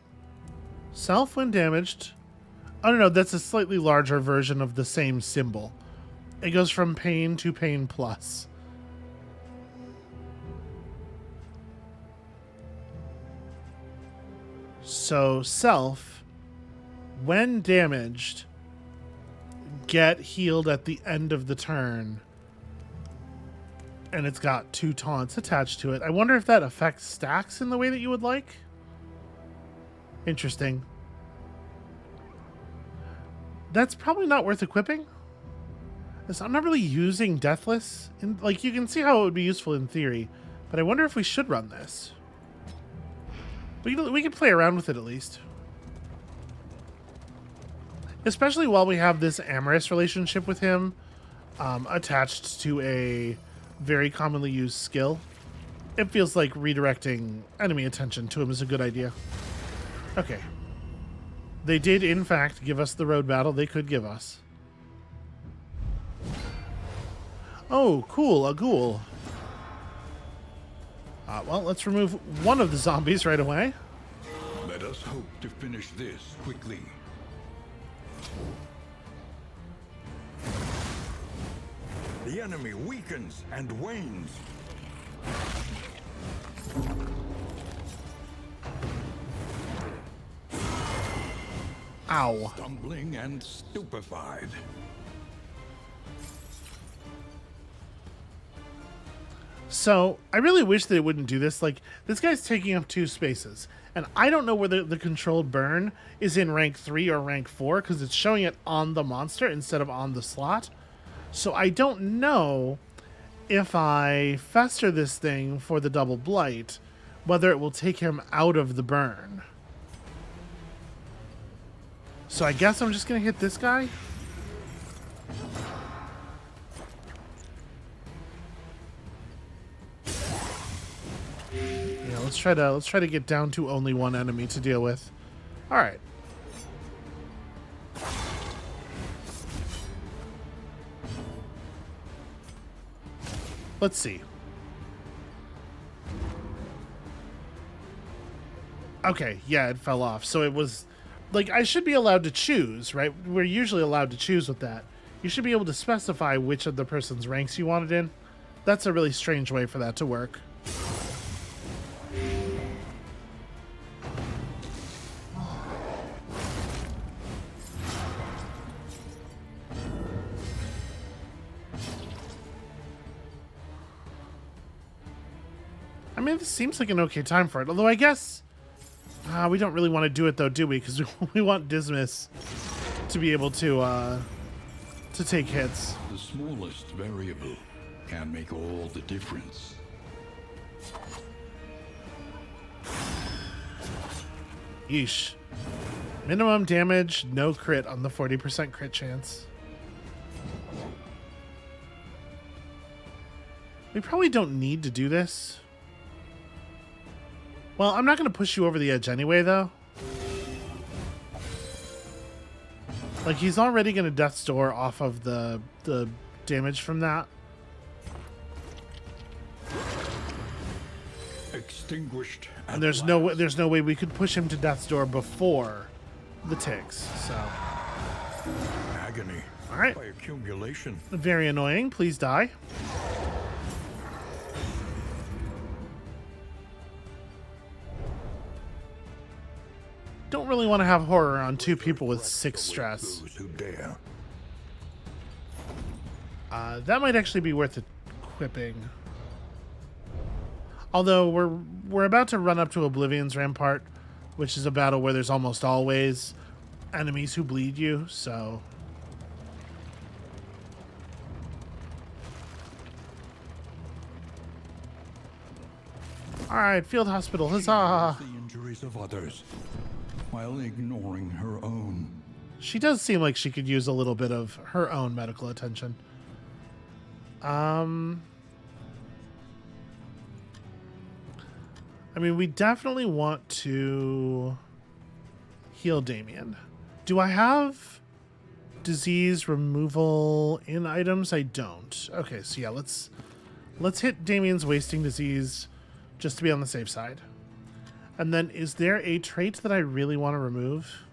Self when damaged. Oh, no, that's a slightly larger version of the same symbol. It goes from pain to pain plus. So, self, when damaged, get healed at the end of the turn. And it's got 2 taunts attached to it. I wonder if that affects stacks in the way that you would like. Interesting. That's probably not worth equipping. I'm not really using Deathless. Like, you can see how it would be useful in theory, but I wonder if we should run this. We can play around with it at least. Especially while we have this amorous relationship with him attached to a very commonly used skill. It feels like redirecting enemy attention to him is a good idea. Okay. They did, in fact, give us the road battle they could give us. Oh, cool, a ghoul. Well, let's remove one of the zombies right away. Let us hope to finish this quickly. The enemy weakens and wanes. Ow. Stumbling and stupefied. So, I really wish they wouldn't do this. Like, this guy's taking up 2 spaces. And I don't know whether the controlled burn is in rank 3 or rank 4, because it's showing it on the monster instead of on the slot. So I don't know if I fester this thing for the double blight, whether it will take him out of the burn. So I guess I'm just going to hit this guy. Yeah, let's try to get down to only one enemy to deal with. All right. Let's see. Okay, yeah, it fell off. So it was like, I should be allowed to choose, right? We're usually allowed to choose with that. You should be able to specify which of the person's ranks you want it in. That's a really strange way for that to work. I mean, this seems like an okay time for it. Although I guess we don't really want to do it, though, do we? Because we want Dismas to be able to take hits. The smallest variable can make all the difference. Yeesh. Minimum damage, no crit on the 40% crit chance. We probably don't need to do this. Well, I'm not going to push you over the edge anyway, though. Like, he's already going to Death's Door off of the damage from that. Extinguished. And there's no way we could push him to Death's Door before the ticks. So, Agony. all right. By accumulation. Very annoying. Please die. Don't really want to have horror on 2 people with 6 stress. Those who dare. That might actually be worth equipping. Although we're about to run up to Oblivion's Rampart, which is a battle where there's almost always enemies who bleed you, so... Alright, Field Hospital, huzzah! The injuries of others, while ignoring her own. She does seem like she could use a little bit of her own medical attention. I mean, we definitely want to heal Damien. Do I have disease removal in items? I don't. Okay, so yeah, let's hit Damien's wasting disease just to be on the safe side. And then is there a trait that I really want to remove?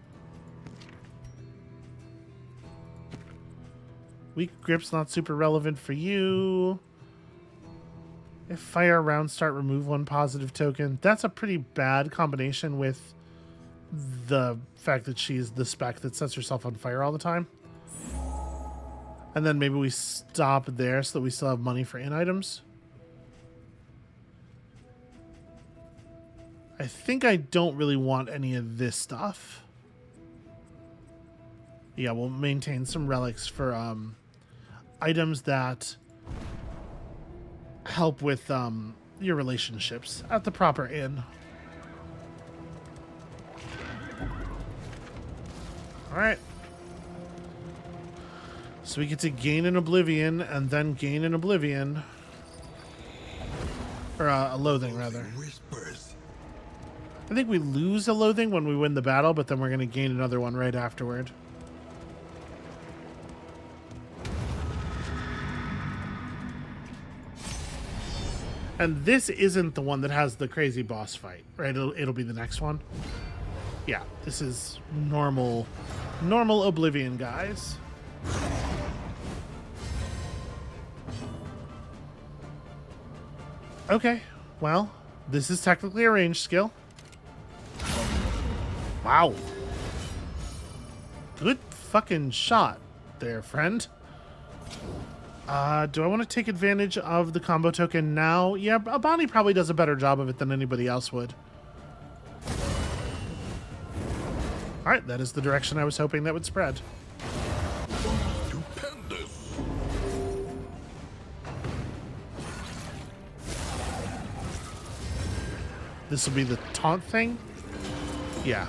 Weak grip's not super relevant for you. If fire rounds start, remove 1 positive token. That's a pretty bad combination with the fact that she's the spec that sets herself on fire all the time. And then maybe we stop there so that we still have money for in items. I think I don't really want any of this stuff. Yeah, we'll maintain some relics for items that help with your relationships at the proper inn. All right. So we get to gain an oblivion and then gain an oblivion. Or a loathing, rather. Whispers. I think we lose a loathing when we win the battle, but then we're going to gain another one right afterward. And this isn't the one that has the crazy boss fight, right? It'll be the next one. Yeah, this is normal Oblivion, guys. Okay, well, this is technically a ranged skill. Wow. Good fucking shot there, friend. Do I want to take advantage of the combo token now? Yeah, Bonnie probably does a better job of it than anybody else would. Alright, that is the direction I was hoping that would spread. Stupendous. This will be the taunt thing? Yeah.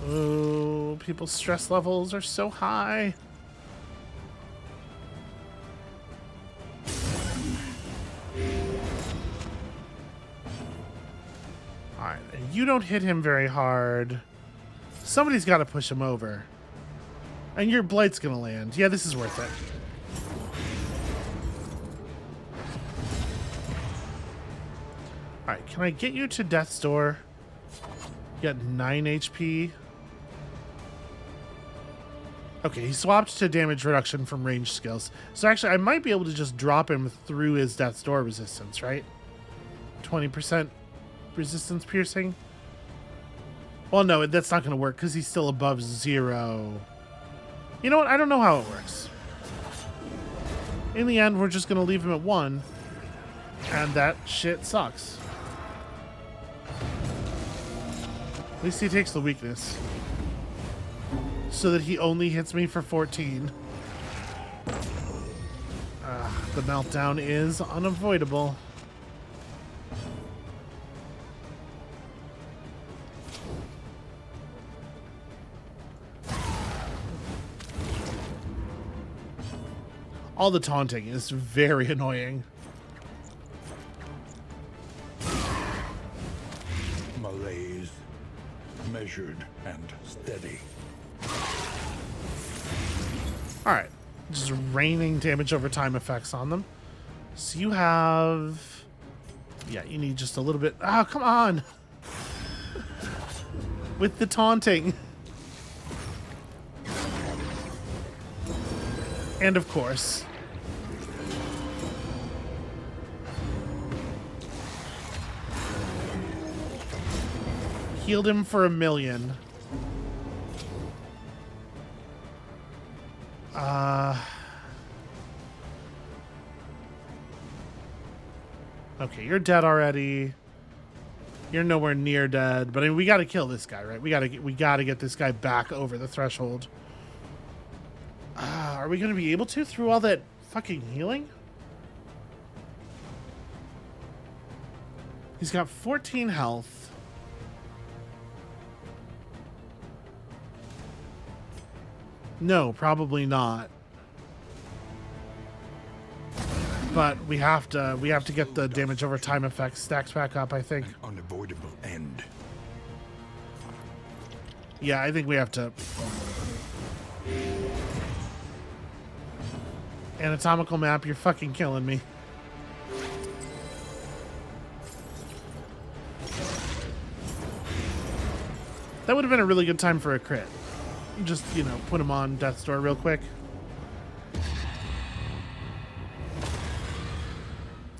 Oh, people's stress levels are so high. Alright, and you don't hit him very hard. Somebody's got to push him over. And your blight's gonna land. Yeah, this is worth it. Alright, can I get you to Death's Door? You got 9 HP. Okay, he swapped to damage reduction from ranged skills. So actually, I might be able to just drop him through his Death's Door resistance, right? 20% resistance piercing? Well, no, that's not going to work because he's still above 0. You know what? I don't know how it works. In the end, we're just going to leave him at 1. And that shit sucks. At least he takes the weakness. So that he only hits me for 14. The meltdown is unavoidable. All the taunting is very annoying. Malaise. Measured and steady. Alright. Just raining damage over time effects on them. So you have... Yeah, you need just a little bit... Oh, come on! With the taunting. And of course... Healed him for 1,000,000. Okay, you're dead already. You're nowhere near dead, but I mean, we got to kill this guy, right? We got to get this guy back over the threshold. Are we going to be able to through all that fucking healing? He's got 14 health. No, probably not. But we have to get the damage over time effect stacks back up, I think. An unavoidable end. Yeah, I think we have to. Anatomical map, you're fucking killing me. That would have been a really good time for a crit. Just, you know, put him on Death's Door real quick.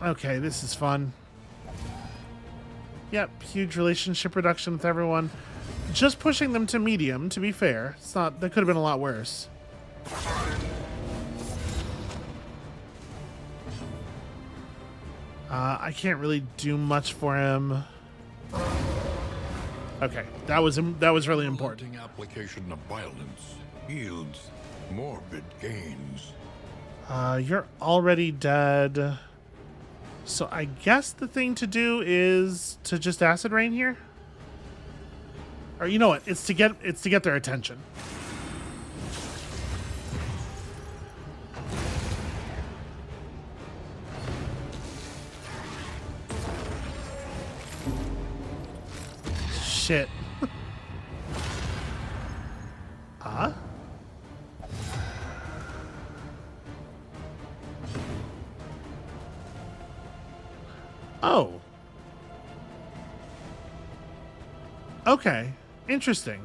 Okay, this is fun. Yep, huge relationship reduction with everyone. Just pushing them to medium, to be fair. It's not, that could have been a lot worse. I can't really do much for him. Okay, that was really important. Relenting application of violence yields morbid gains. You're already dead. So I guess the thing to do is to just acid rain here. Or you know what? It's to get their attention. Shit. Huh? Oh. Okay. Interesting.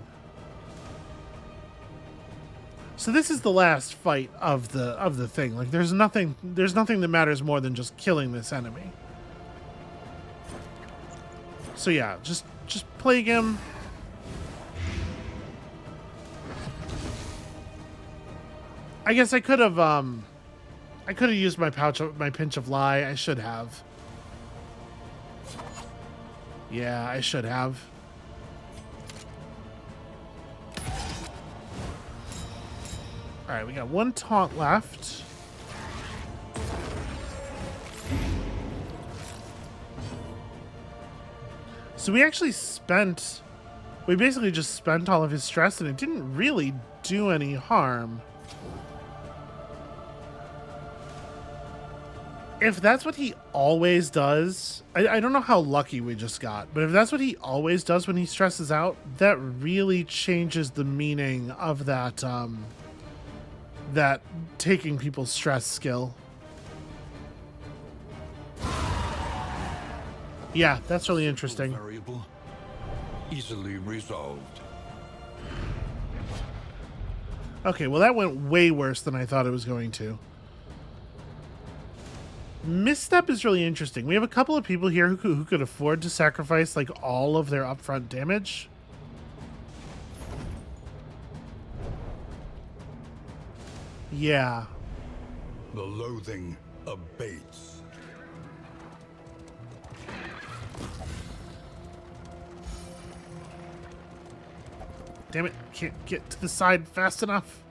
So this is the last fight of the thing. Like there's nothing that matters more than just killing this enemy. So yeah, just plague him. I guess I could have used my pinch of lie. I should have. Yeah, I should have. All right, we got one taunt left. So we basically just spent all of his stress and it didn't really do any harm. If that's what he always does, I don't know how lucky we just got, but if that's what he always does when he stresses out, that really changes the meaning of that, that taking people's stress skill. Yeah, that's really interesting. Variable, easily resolved. Okay, well that went way worse than I thought it was going to. Misstep is really interesting. We have a couple of people here who could afford to sacrifice like all of their upfront damage. Yeah. The loathing abates. Damn it, can't get to the side fast enough.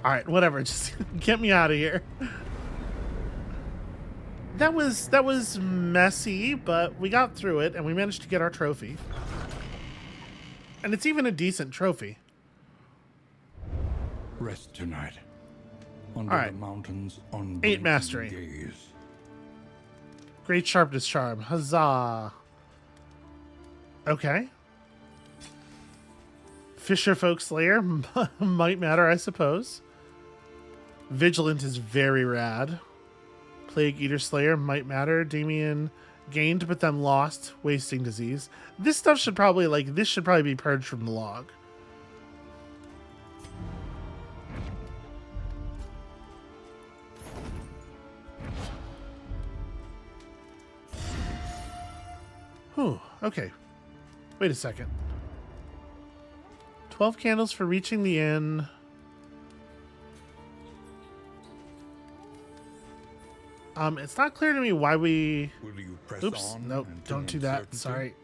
Alright, whatever, just get me out of here. That was messy, but we got through it and we managed to get our trophy. And it's even a decent trophy. Rest tonight. Under All right. the mountains on 8 mastery. gaze. Great sharpness charm. Huzzah. Okay. Fisher folk slayer might matter, I suppose. Vigilant is very rad. Plague Eater Slayer might matter. Damien gained but then lost. Wasting disease. This stuff should probably be purged from the log. Whew, okay. Wait a second. 12 candles for reaching the inn. It's not clear to me why we... Will you press Oops, on nope, until don't do that. uncertainty, Sorry.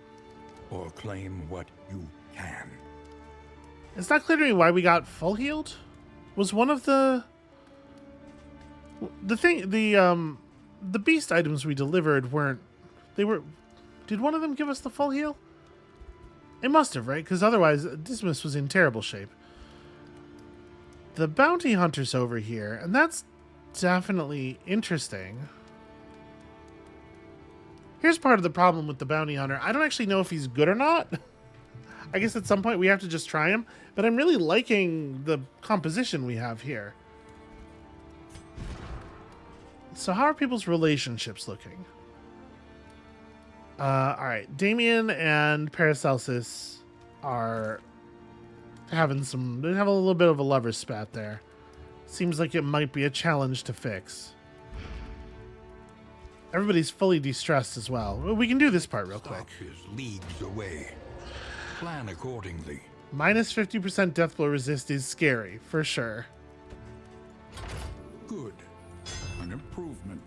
Or claim what you can? It's not clear to me why we got full healed. Was one of the beast items we delivered weren't... Did one of them give us the full heal? It must have, right? Because otherwise, Dismas was in terrible shape. The bounty hunter's over here, and that's definitely interesting. Here's part of the problem with the bounty hunter. I don't actually know if he's good or not. I guess at some point we have to just try him, but I'm really liking the composition we have here. So how are people's relationships looking? Alright, Damien and Paracelsus are they have a little bit of a lover's spat there. Seems like it might be a challenge to fix. Everybody's fully de-stressed as well. We can do this part real quick. Stop is leagues away. Plan accordingly. Minus 50% death blow resist is scary, for sure. Good. An improvement.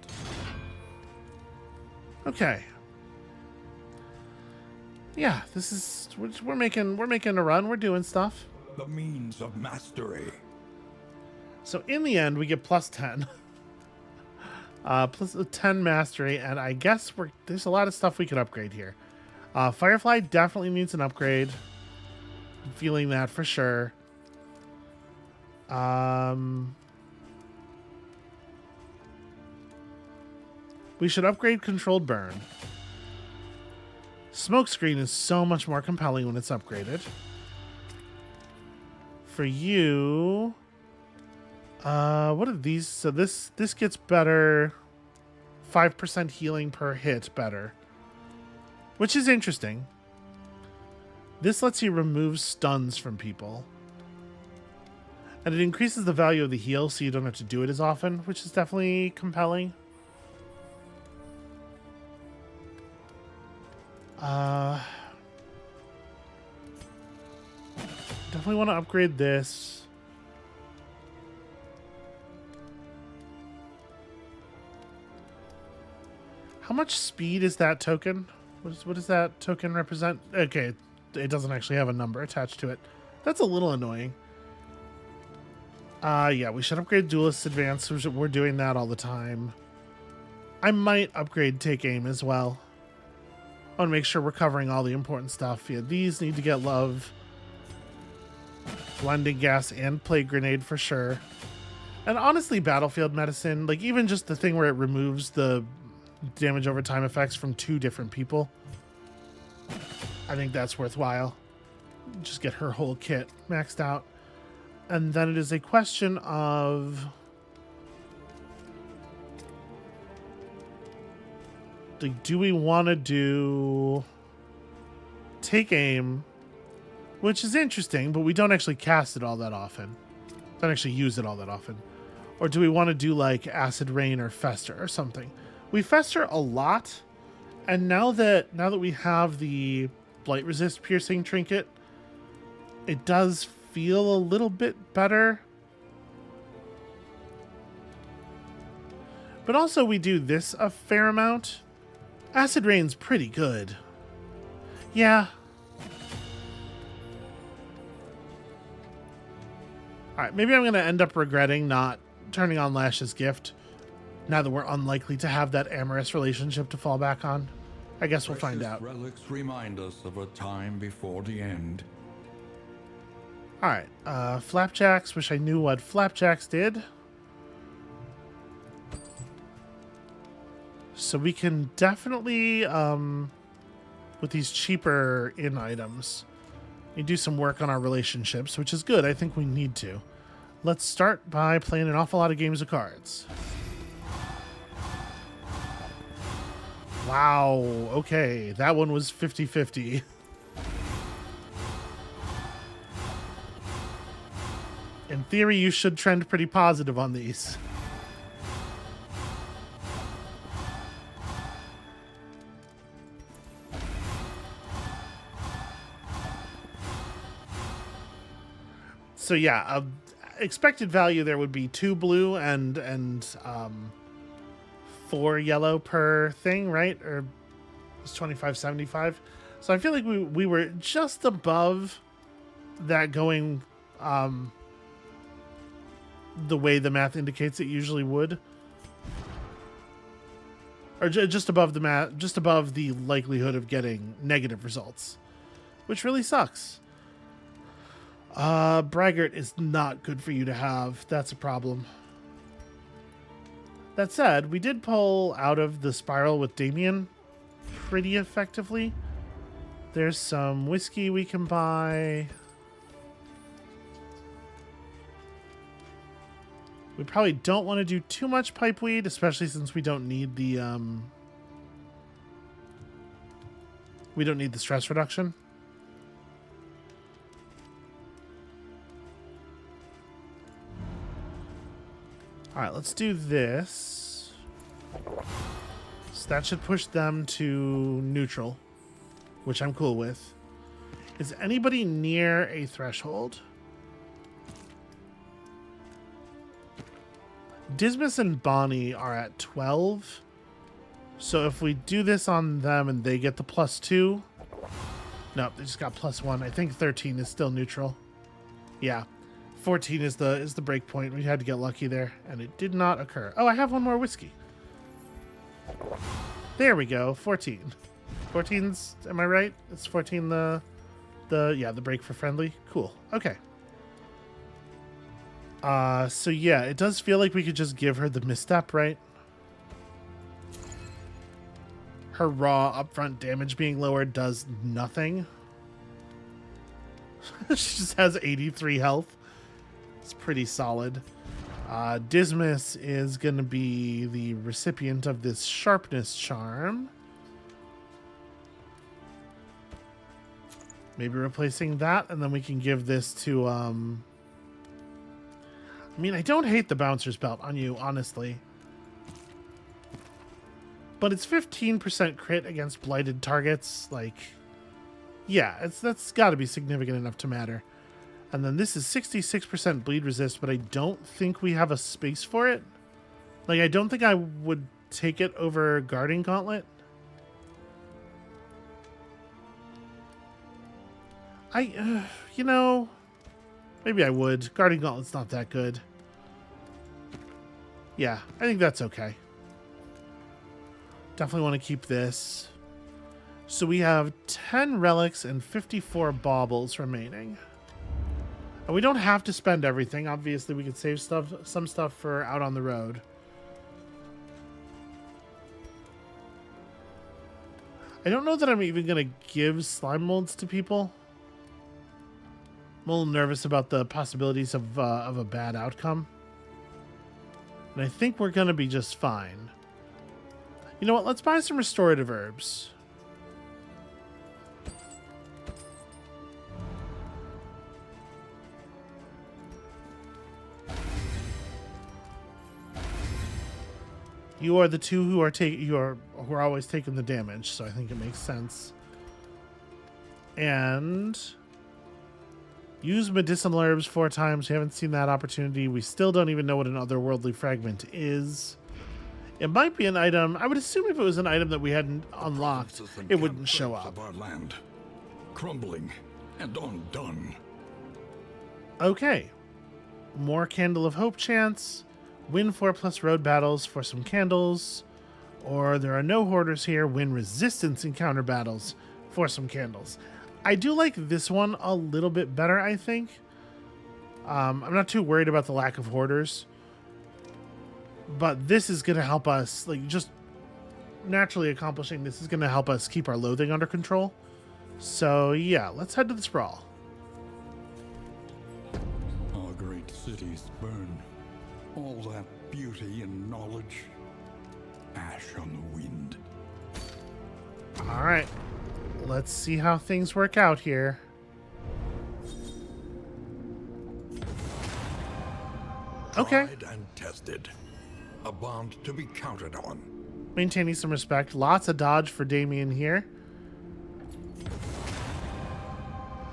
Okay. Yeah, this is we're making a run. We're doing stuff. The means of mastery. So in the end, we get plus 10. Plus 10 mastery, and I guess there's a lot of stuff we could upgrade here. Firefly definitely needs an upgrade. I'm feeling that for sure. We should upgrade Controlled Burn. Smokescreen is so much more compelling when it's upgraded. For you, what are these? So this gets better. 5% healing per hit better, which is interesting. This lets you remove stuns from people. And it increases the value of the heal so you don't have to do it as often, which is definitely compelling. Definitely want to upgrade this. How much speed is that token? What does that token represent? Okay, it doesn't actually have a number attached to it. That's a little annoying. Yeah, we should upgrade Duelist Advance. We're doing that all the time. I might upgrade Take Aim as well. I want to make sure we're covering all the important stuff. Yeah, these need to get love. Blending Gas and Plague Grenade for sure. And honestly, Battlefield Medicine, like even just the thing where it removes the damage over time effects from 2 different people, I think that's worthwhile. Just get her whole kit maxed out. And then it is a question of, like, do we want to do Take Aim, which is interesting, but we don't actually cast it all that often. Don't actually use it all that often. Or do we want to do like Acid Rain or Fester or something? We Fester a lot, and now that we have the Blight Resist Piercing Trinket, it does feel a little bit better. But also we do this a fair amount. Acid Rain's pretty good. Yeah. Alright, maybe I'm going to end up regretting not turning on Lash's Gift now that we're unlikely to have that amorous relationship to fall back on. I guess we'll find out. Relics remind us of a time before the end. Alright, Flapjacks. Wish I knew what Flapjacks did. So we can definitely, with these cheaper in items, we do some work on our relationships, which is good. I think we need to. Let's start by playing an awful lot of games of cards. Wow, okay, that one was 50-50. In theory, you should trend pretty positive on these. So yeah, expected value there would be 2 blue and 4 yellow per thing, right? Or it's 25.75. So I feel like we were just above that going the way the math indicates it usually would. Or just above the math, just above the likelihood of getting negative results, which really sucks. Braggart is not good for you to have. That's a problem. That said, we did pull out of the spiral with Damien pretty effectively. There's some whiskey we can buy. We probably don't want to do too much pipeweed, especially since we don't need the stress reduction. All right, let's do this. So that should push them to neutral, which I'm cool with. Is anybody near a threshold? Dismas and Bonnie are at 12. So if we do this on them and they get the +2... No, they just got +1. I think 13 is still neutral. Yeah. 14 is the break point. We had to get lucky there, and it did not occur. Oh, I have one more whiskey. There we go. 14. 14's, am I right? It's 14 the break for friendly. Cool. Okay. So yeah, it does feel like we could just give her the misstep, right? Her raw upfront damage being lowered does nothing. She just has 83 health. It's pretty solid. Dismas is going to be the recipient of this sharpness charm. Maybe replacing that, and then we can give this to... I mean, I don't hate the bouncer's belt on you, honestly. But it's 15% crit against blighted targets. Like, yeah, that's got to be significant enough to matter. And then this is 66% bleed resist, but I don't think we have a space for it. Like, I don't think I would take it over Guarding Gauntlet. You know, maybe I would. Guarding Gauntlet's not that good. Yeah, I think that's okay. Definitely want to keep this. So we have 10 relics and 54 baubles remaining. And we don't have to spend everything. Obviously, we could save some stuff for out on the road. I don't know that I'm even going to give slime molds to people. I'm a little nervous about the possibilities of a bad outcome. And I think we're going to be just fine. You know what? Let's buy some restorative herbs. You are the two who are always taking the damage, so I think it makes sense. And use medicinal herbs 4 times. We haven't seen that opportunity. We still don't even know what an otherworldly fragment is. It might be an item. I would assume if it was an item that we hadn't unlocked, it wouldn't show up. Of our land, crumbling and undone. Okay. More Candle of Hope chance. Win 4+ road battles for some candles. Or there are no hoarders here. Win resistance encounter battles for some candles. I do like this one a little bit better, I think. I'm not too worried about the lack of hoarders. But this is going to help us, like, just naturally accomplishing this is going to help us keep our loathing under control. So, yeah, let's head to the sprawl. Our great cities burn. All that beauty and knowledge. Ash on the wind. All right. Let's see how things work out here. Okay. Tried and tested. A bond to be counted on. Maintaining some respect. Lots of dodge for Damien here.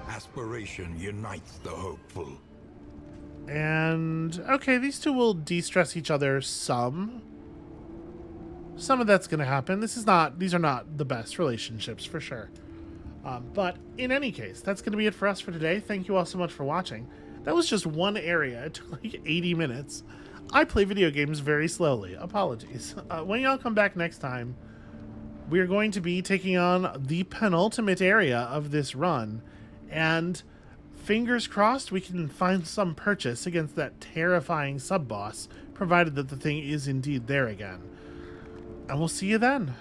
Aspiration unites the hopeful. And, okay, these two will de-stress each other some. Some of that's going to happen. These are not the best relationships, for sure. But in any case, that's going to be it for us for today. Thank you all so much for watching. That was just one area. It took like 80 minutes. I play video games very slowly. Apologies. When y'all come back next time, we're going to be taking on the penultimate area of this run. And fingers crossed we can find some purchase against that terrifying sub-boss, provided that the thing is indeed there again. And we'll see you then.